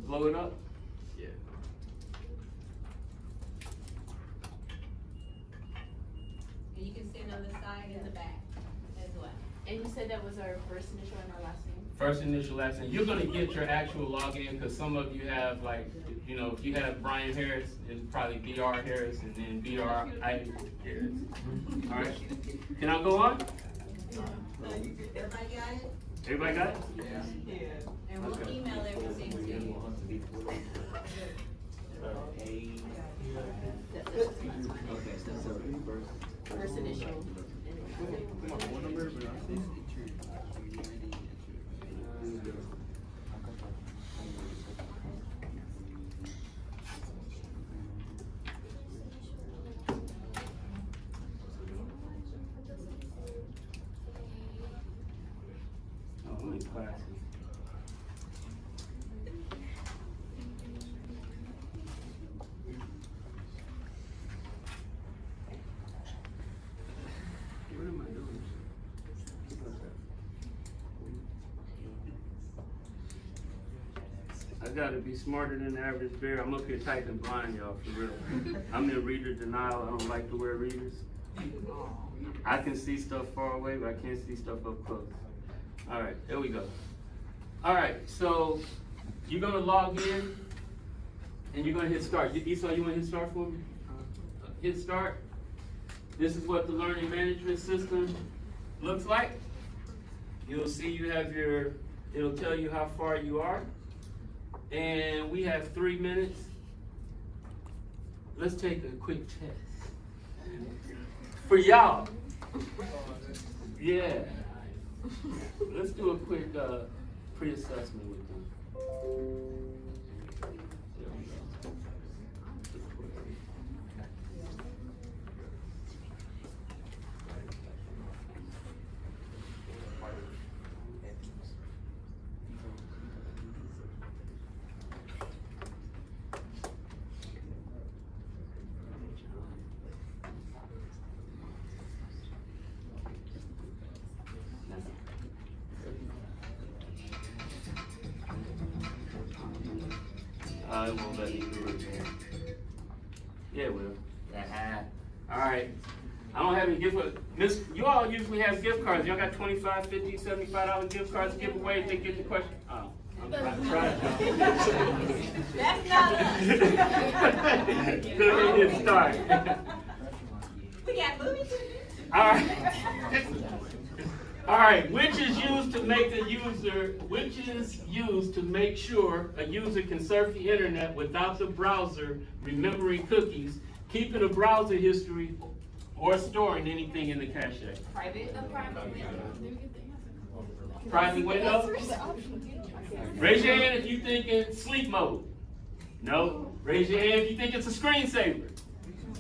Blow it up? Yeah. And you can stand on the side and the back as well. And you said that was our first initial and our last name? First initial, last name. You're gonna get your actual login, because some of you have, like, you know, if you have Brian Harris, it's probably BR Harris and then BR Harris. All right. Can I go on? Everybody got it? Everybody got it? Yeah. And we'll email everything to you. First initial. Classes. What am I doing? I gotta be smarter than the average bear. I'm up here typing blind, y'all, for real. I'm in reader denial. I don't like to wear readers. I can see stuff far away, but I can't see stuff up close. All right, there we go. All right, so you're gonna log in and you're gonna hit start. Esau, you wanna hit start for me? Hit start. This is what the learning management system looks like. You'll see you have your, it'll tell you how far you are. And we have 3 minutes. Let's take a quick test. For y'all. Yeah. Let's do a quick pre-assessment with them. There we go. It won't let me do it, man. Yeah, it will. All right. I don't have any gift cards. You all usually have gift cards. Y'all got $25, $50, $75 gift cards to give away if they get the question. Oh, I'm trying to. That's not us. Good, we didn't start. We got movies. All right. All right, which is used to make sure a user can surf the internet without the browser remembering cookies, keeping a browser history, or storing anything in the cache. Private Private window? Raise your hand if you think it's sleep mode. No. Raise your hand if you think it's a screensaver.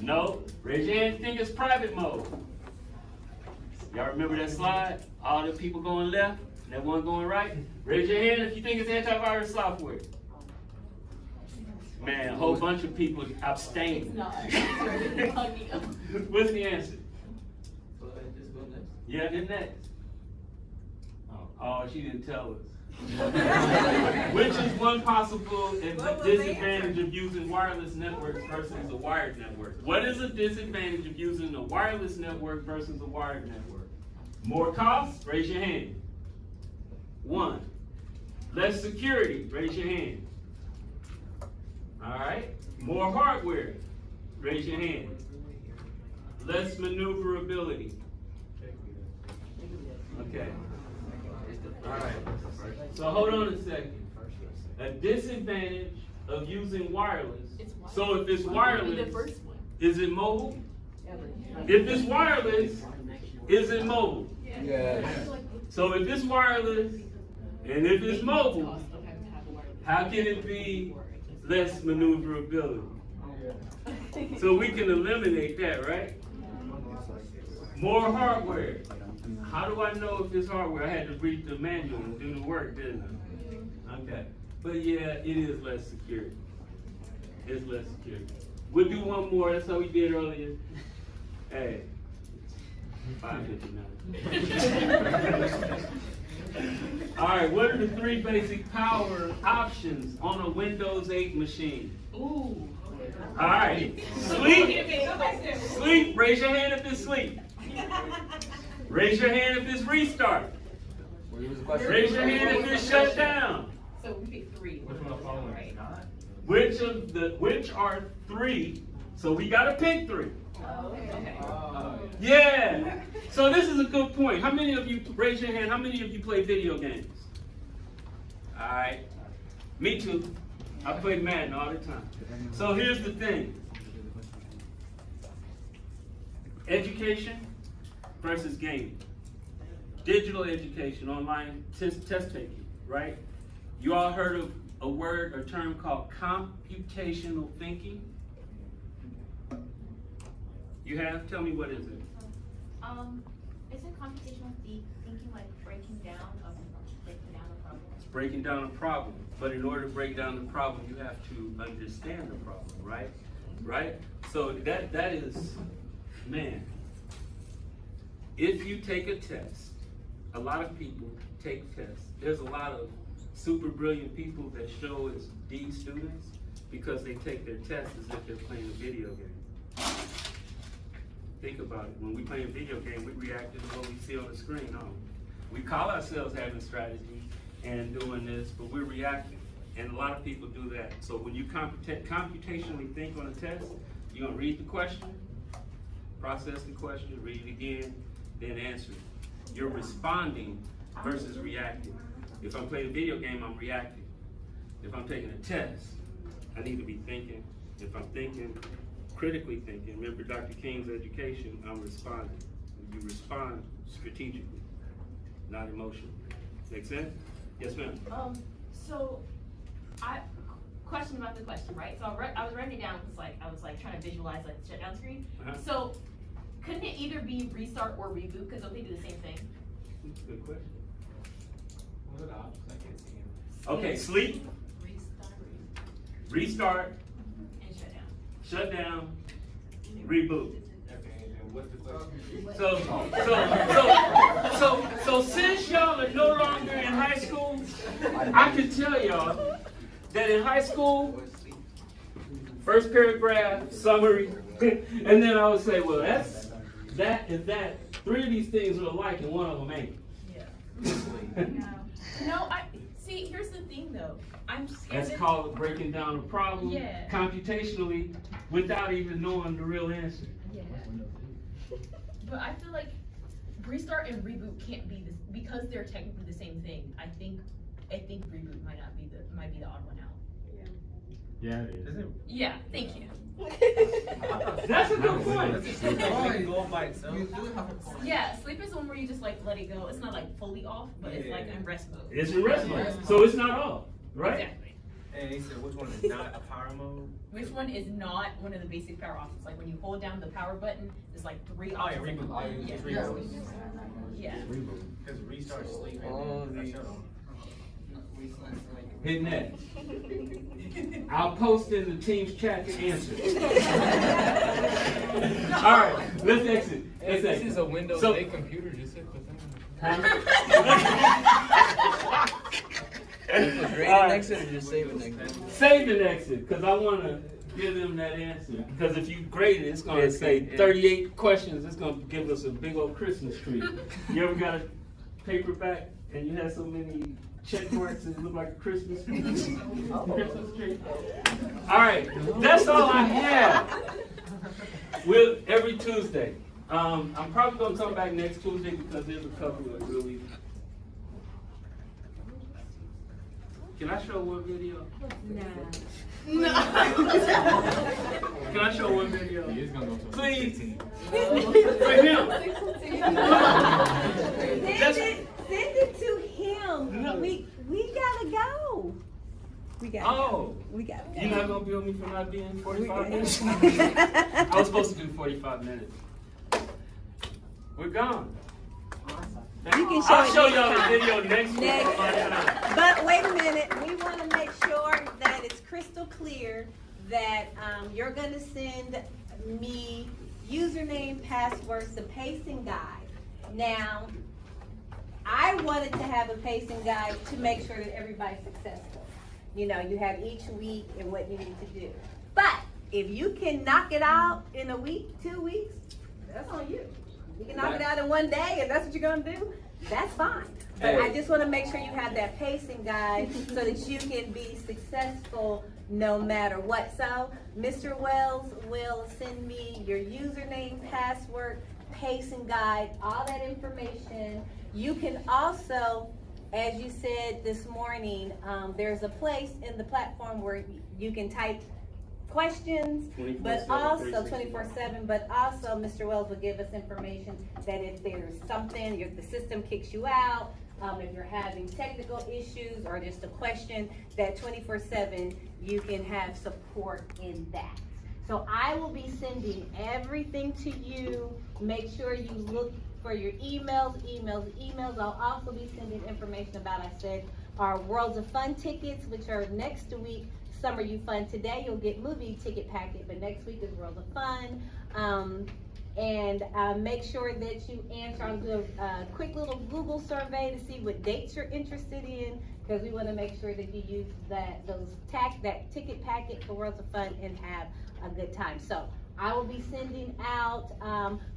No. Raise your hand if you think it's private mode. Y'all remember that slide? All the people going left and that one going right? Raise your hand if you think it's antivirus software. Man, a whole bunch of people abstain. What's the answer? Yeah, the next. Oh, she didn't tell us. Which is one possible disadvantage of using wireless networks versus a wired network? What is a disadvantage of using a wireless network versus a wired network? More cost? Raise your hand. 1. Less security? Raise your hand. All right. More hardware? Raise your hand. Less maneuverability? Okay. All right. So hold on a second. A disadvantage of using wireless. So if it's wireless, is it mobile? If it's wireless, is it mobile? Yeah. So if it's wireless and if it's mobile, how can it be less maneuverability? So we can eliminate that, right? More hardware. How do I know if it's hardware? I had to read the manual and do the work, didn't I? Okay. But yeah, it is less security. It's less security. We'll do one more. That's how we did earlier. Hey. 5:59. All right, what are the 3 basic power options on a Windows 8 machine? Ooh. All right. Sleep. Sleep. Raise your hand if it's sleep. Raise your hand if it's restart. Raise your hand if it's shut down. So we pick 3. Which one of the following is not? Which are 3? So we gotta pick 3. Oh, okay. Yeah. So this is a good point. How many of you, raise your hand, how many of you play video games? All right. Me too. I play Madden all the time. So here's the thing. Education versus gaming. Digital education, online test taking, right? You all heard of a word or term called computational thinking? You have? Tell me, what is it? Isn't computational thinking like breaking down a problem? It's breaking down a problem. But in order to break down the problem, you have to understand the problem, right? Right? So that is, man, if you take a test, a lot of people take tests. There's a lot of super brilliant people that show as D students because they take their tests as if they're playing a video game. Think about it. When we play a video game, we react to what we see on the screen. No, we call ourselves having strategy and doing this, but we're reacting. And a lot of people do that. So when you computationally think on a test, you're gonna read the question, process the question, read it again, then answer it. You're responding versus reacting. If I'm playing a video game, I'm reacting. If I'm taking a test, I need to be thinking. If I'm thinking, critically thinking, remember Dr. King's education, I'm responding. You respond strategically, not emotionally. Make sense? Yes, ma'am. So, question about the question, right? So I was writing it down because I was trying to visualize the shutdown screen. So, couldn't it either be restart or reboot because don't they do the same thing? Good question. What are the options? I can't see them. Okay, sleep, restart, And shut down, reboot. Okay, and what's the question? So since y'all are no longer in high school, I can tell y'all that in high school, first paragraph, summary, and then I would say, well, that. 3 of these things are alike and one of them ain't. No, see, here's the thing though. I'm scared. That's called breaking down a problem computationally without even knowing the real answer. Yeah. But I feel like restart and reboot can't be this because they're technically the same thing. I think reboot might be the odd one out. Yeah, it is. Yeah, thank you. That's a good point. Yeah, sleep is one where you just like let it go. It's not like fully off, but it's like in rest mode. It's in rest mode, so it's not off, right? Exactly. And he said, which one is not a power mode? Which one is not one of the basic power options? Like when you hold down the power button, there's like 3 options. Reboot. Yeah. Because restart sleep. Hit next. I'll post in the team's chat the answer. All right, let's exit. Hey, this is a Windows 8 computer. Just hit the thing. Next it or just save it next it? Save it next it, because I want to give them that answer. Because if you grade it, it's going to say 38 questions. It's going to give us a big old Christmas tree. You ever got a paperback and you have so many check marks and it look like a Christmas tree? Christmas tree. All right, that's all I have. We'll every Tuesday. I'm probably going to come back next Tuesday because there's a couple of really. Can I show one video? No. Can I show one video? Please. For him. Send it to him. No. We gotta go. We gotta go. We gotta go. You're not gonna bill me for not being 45 minutes? I was supposed to do 45 minutes. We're gone. I'll show y'all the video next week. But wait a minute, we want to make sure that it's crystal clear that you're going to send me username, passwords, the pacing guide. Now, I wanted to have a pacing guide to make sure that everybody's successful. You know, you have each week and what you need to do. But if you can knock it out in a week, 2 weeks, that's on you. You can knock it out in one day, and that's what you're gonna do. That's fine. But I just want to make sure you have that pacing guide so that you can be successful no matter what. So, Mr. Wells will send me your username, password, pacing guide, all that information. You can also, as you said this morning, there's a place in the platform where you can type questions, but also 24/7, but also Mr. Wells will give us information that if there's something, the system kicks you out, if you're having technical issues or just a question, that 24/7 you can have support in that. So I will be sending everything to you. Make sure you look for your emails. I'll also be sending information about, I said, our Worlds of Fun tickets, which are next week. Summer You Fun. Today you'll get movie ticket packet, but next week is World of Fun. And make sure that you answer. I'll do a quick little Google survey to see what dates you're interested in, because we want to make sure that you use that ticket packet for Worlds of Fun and have a good time. So I will be sending out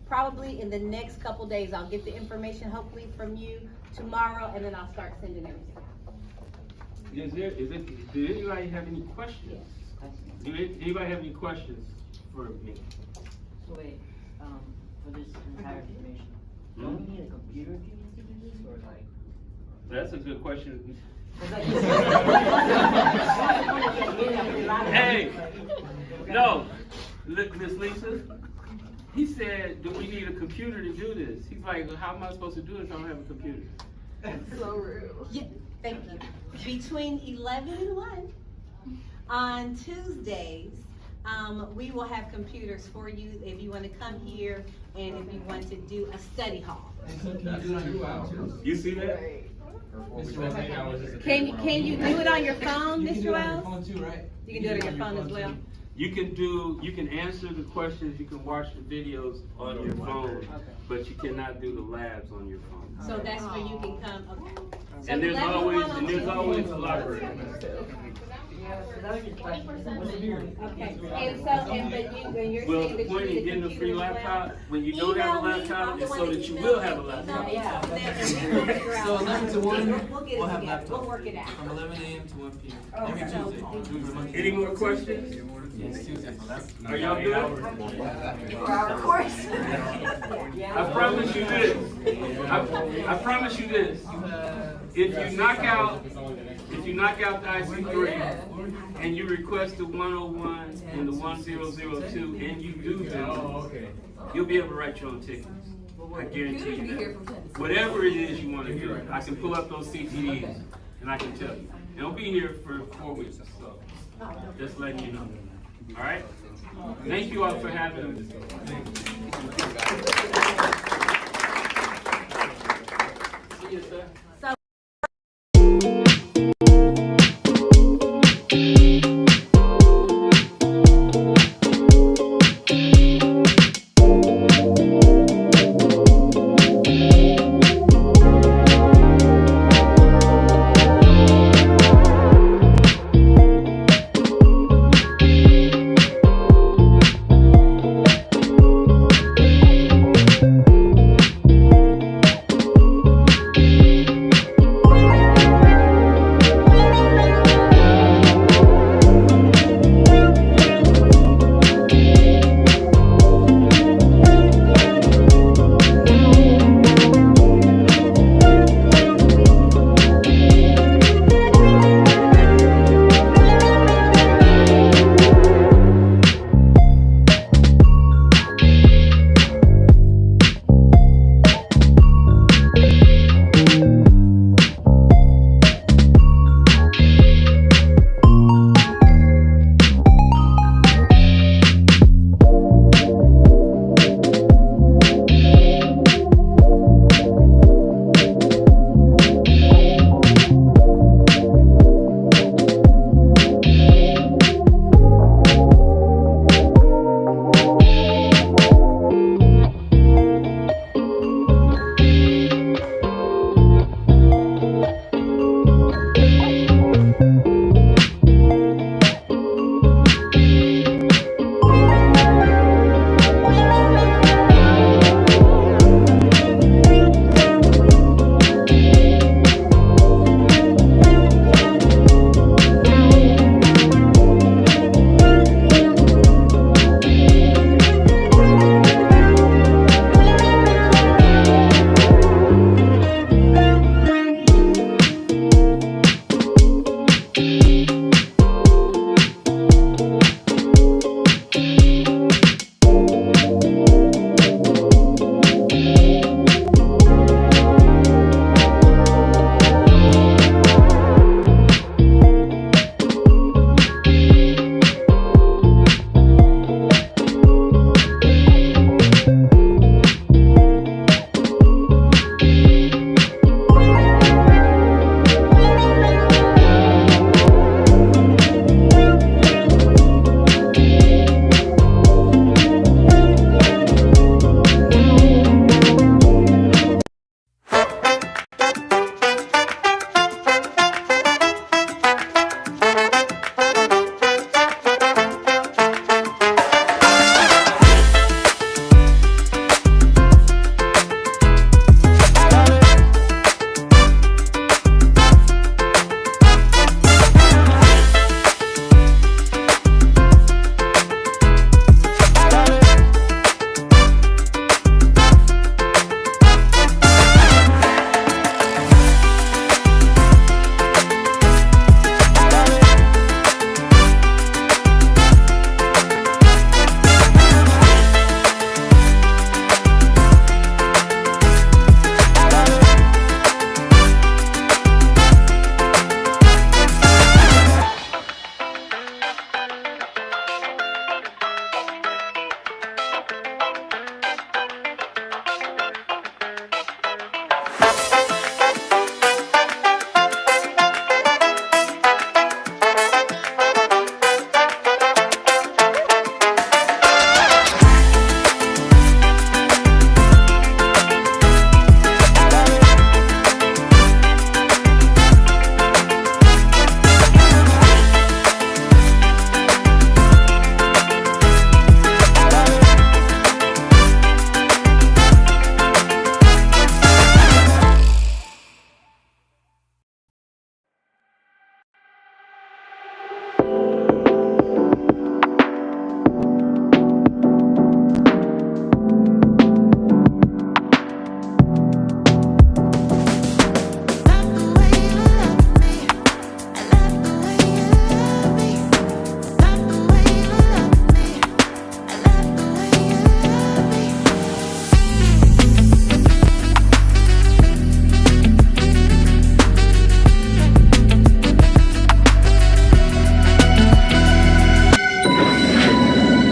probably in the next couple days. I'll get the information hopefully from you tomorrow, and then I'll start sending everything. Do anybody have any questions? Yes. Do anybody have any questions for me? So wait, for this entire information, don't we need a computer to do this, or like? That's a good question. Hey, no, Miss Lisa, he said, do we need a computer to do this? He's like, how am I supposed to do it if I don't have a computer? So rude. Yeah, thank you. Between 11 and 1 on Tuesdays, we will have computers for you if you want to come here and if you want to do a study hall. You see that? Can you do it on your phone, Mr. Wells? You can do it on your phone as well. You can answer the questions, you can watch the videos on your phone, but you cannot do the labs on your phone. So that's where you can come, okay. So And there's always a library. Okay, and but you're Well, saying the that point you in getting a free computer as well? laptop, when you don't have a laptop, is so that you will have a laptop. So 11 to 1, we'll have laptops. We'll work it out. From 11 a.m. to 1 p.m. Oh, Every so- Tuesday. Any more questions? Yes, Tuesday. So that's. Are y'all good? Of course. I promise you this. I promise you this. If you knock out you knock out the IC3 and you request the 101 and the 1002 and you do them, you'll be able to write your own tickets. I guarantee you that. Whatever it is you want to do, I can pull up those CTEs and I can tell you. And I'll be here for 4 weeks, so just letting you know. All right? Thank you all for having me. See you, sir.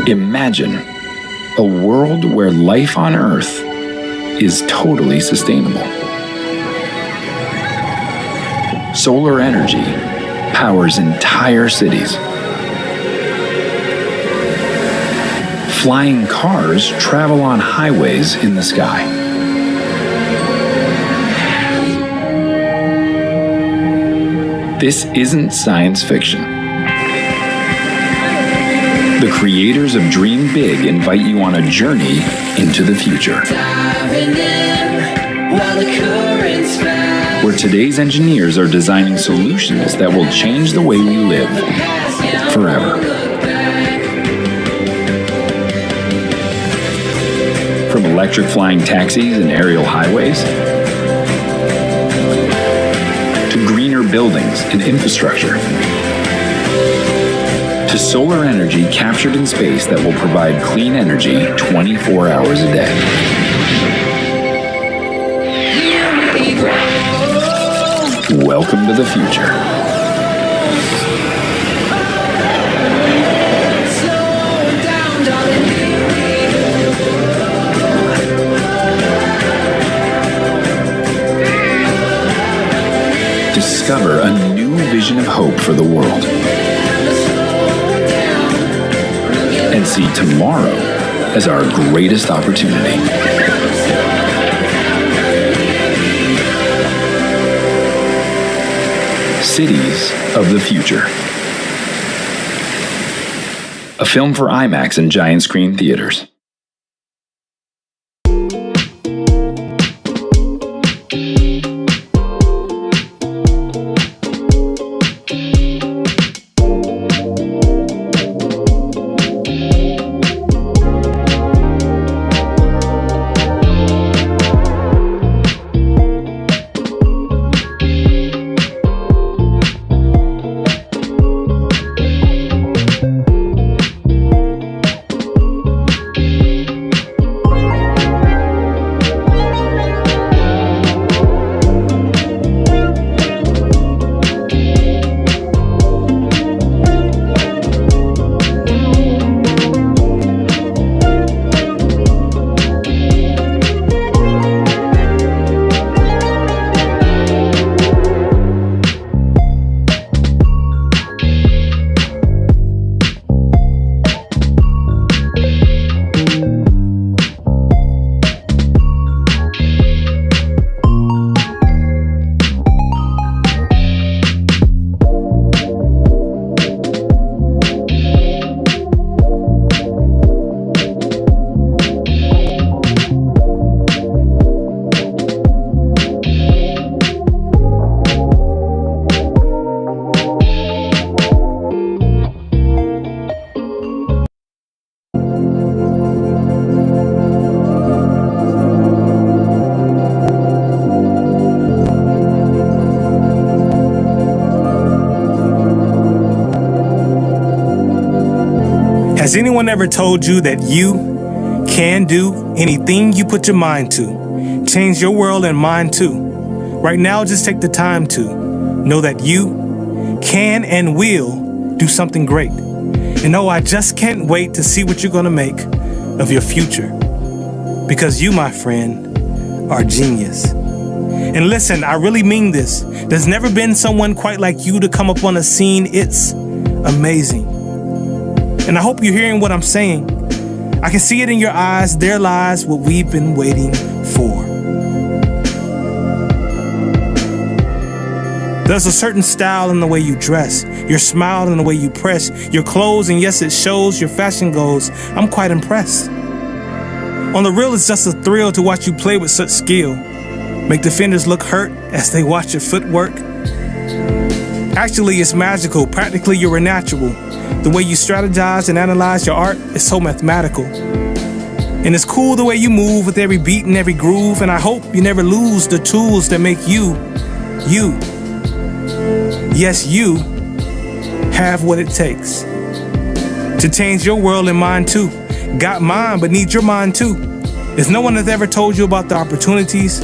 Imagine a world where life on Earth is totally sustainable. Solar energy powers entire cities. Flying cars travel on highways in the sky. This isn't science fiction. The creators of Dream Big invite you on a journey into the future, where today's engineers are designing solutions that will change the way we live forever. From electric flying taxis and aerial highways, to greener buildings and infrastructure, to solar energy captured in space that will provide clean energy 24 hours a day. Welcome to the future. Discover a new vision of hope for the world. And see tomorrow as our greatest opportunity. Cities of the Future. A film for IMAX and giant screen theaters. Has anyone ever told you that you can do anything you put your mind to? Change your world and mine too. Right now, just take the time to know that you can and will do something great. And oh, I just can't wait to see what you're gonna make of your future. Because you, my friend, are genius. And listen, I really mean this. There's never been someone quite like you to come up on a scene. It's amazing. And I hope you're hearing what I'm saying. I can see it in your eyes. There lies what we've been waiting for. There's a certain style in the way you dress, your smile and the way you press, your clothes, and yes, it shows your fashion goals. I'm quite impressed. On the real, it's just a thrill to watch you play with such skill. Make defenders look hurt as they watch your footwork. Actually, it's magical. Practically, you're a natural. The way you strategize and analyze your art is so mathematical. And it's cool the way you move with every beat and every groove. And I hope you never lose the tools that make you, you. Yes, you have what it takes to change your world and mine too. Got mine, but need your mind too. If no one has ever told you about the opportunities,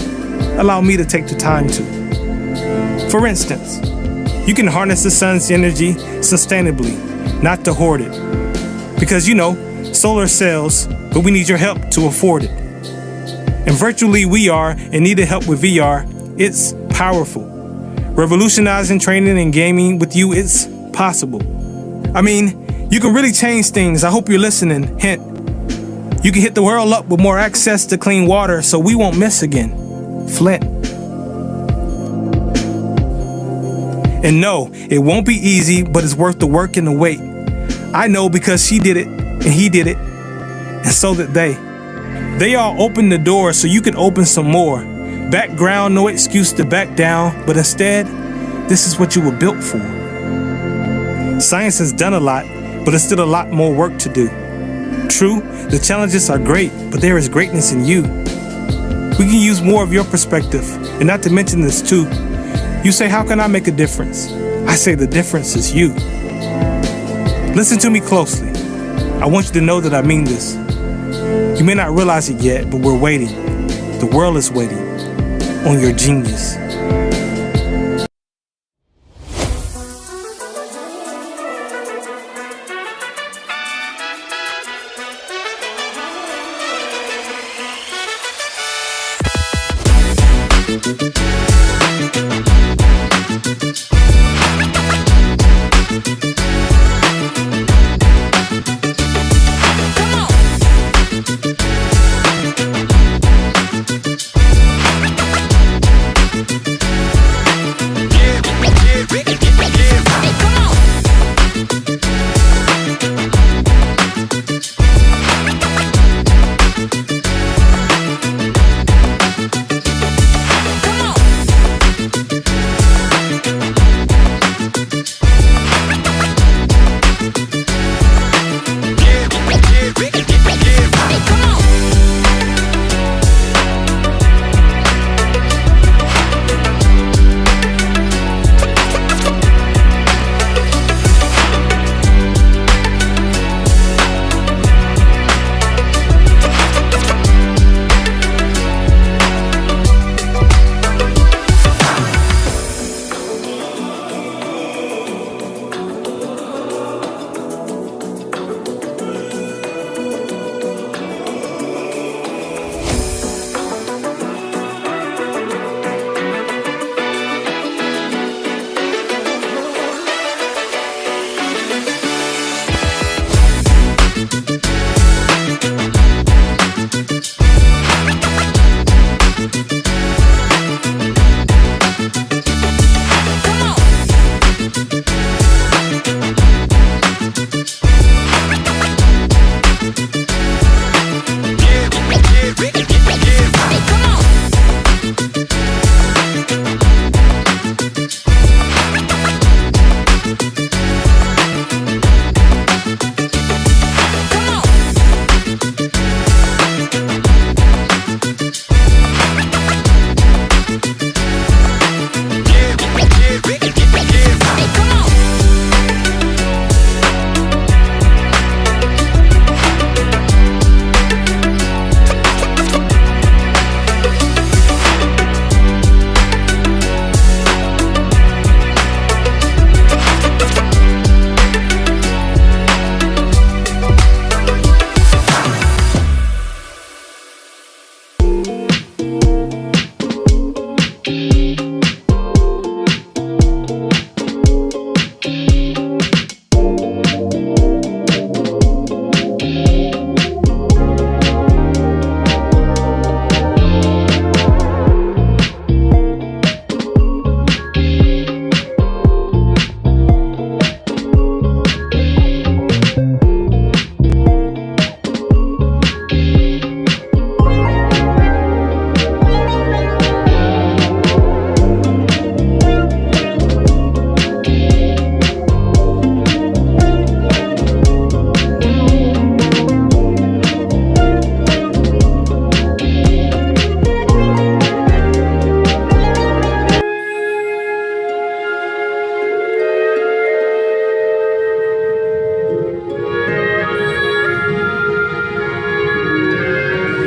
allow me to take the time to. For instance, you can harness the sun's energy sustainably, not to hoard it. Because solar cells, but we need your help to afford it. And virtually we are in need of help with VR. It's powerful. Revolutionizing training and gaming with you, it's possible. I mean, you can really change things. I hope you're listening. Hint, you can hit the world up with more access to clean water so we won't miss again. Flint. And no, it won't be easy, but it's worth the work and the wait. I know because she did it, and he did it, and so did they. They all opened the door so you could open some more. Background, no excuse to back down, but instead, this is what you were built for. Science has done a lot, but there's still a lot more work to do. True, the challenges are great, but there is greatness in you. We can use more of your perspective, and not to mention this too. You say, how can I make a difference? I say the difference is you. Listen to me closely. I want you to know that I mean this. You may not realize it yet, but we're waiting. The world is waiting on your genius.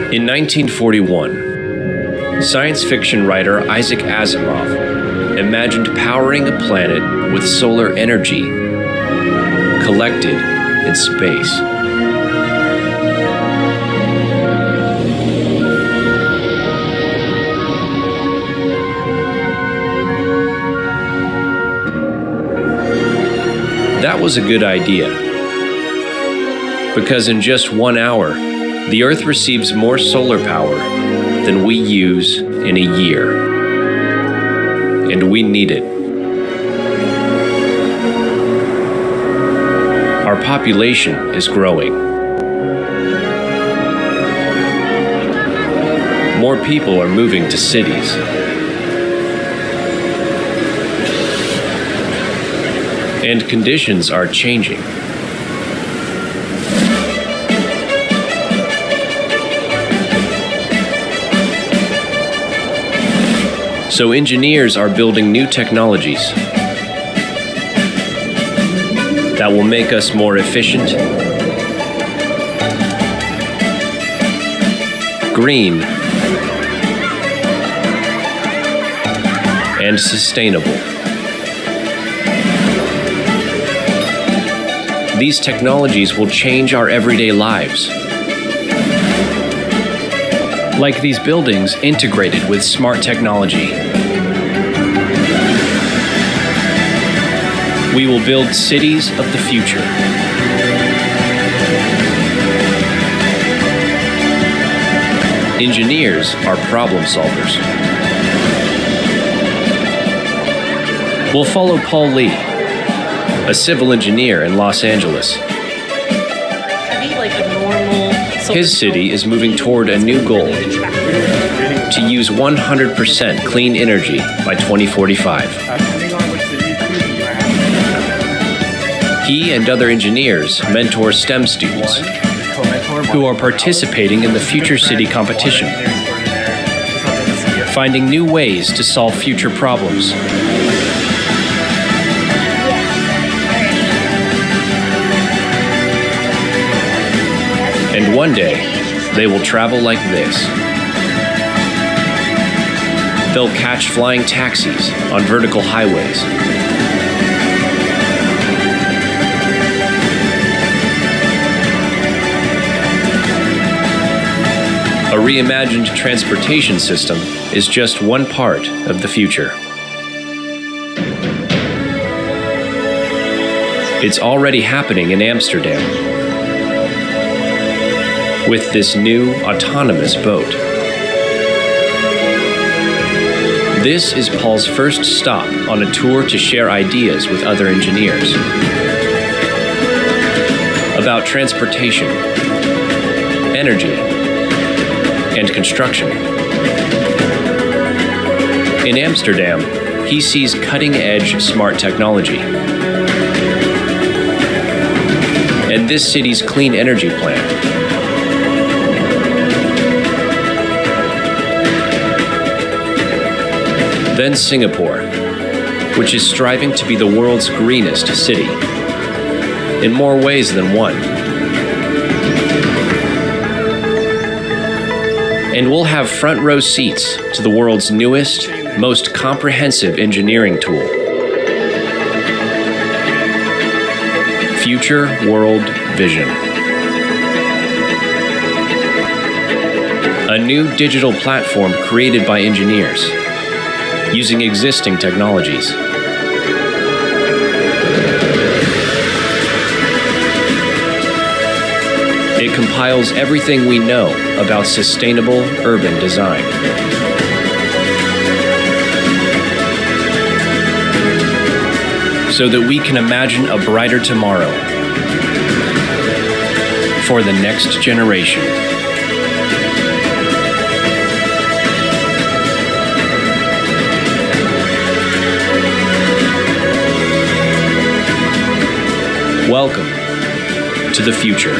In 1941, science fiction writer Isaac Asimov imagined powering a planet with solar energy collected in space. That was a good idea. Because in just 1 hour, the Earth receives more solar power than we use in a year. And we need it. Our population is growing. More people are moving to cities. And conditions are changing. So engineers are building new technologies that will make us more efficient, green, and sustainable. These technologies will change our everyday lives. Like these buildings integrated with smart technology. We will build cities of the future. Engineers are problem solvers. We'll follow Paul Lee, a civil engineer in Los Angeles. His city is moving toward a new goal: to use 100% clean energy by 2045. He and other engineers mentor STEM students who are participating in the Future City competition, finding new ways to solve future problems. And one day, they will travel like this. They'll catch flying taxis on vertical highways. A reimagined transportation system is just one part of the future. It's already happening in Amsterdam with this new autonomous boat. This is Paul's first stop on a tour to share ideas with other engineers about transportation, energy, and construction. In Amsterdam, he sees cutting-edge smart technology. And this city's clean energy plan. Then Singapore, which is striving to be the world's greenest city, in more ways than one. And we'll have front row seats to the world's newest, most comprehensive engineering tool. Future World Vision. A new digital platform created by engineers using existing technologies. It compiles everything we know about sustainable urban design. So that we can imagine a brighter tomorrow for the next generation. Welcome to the future.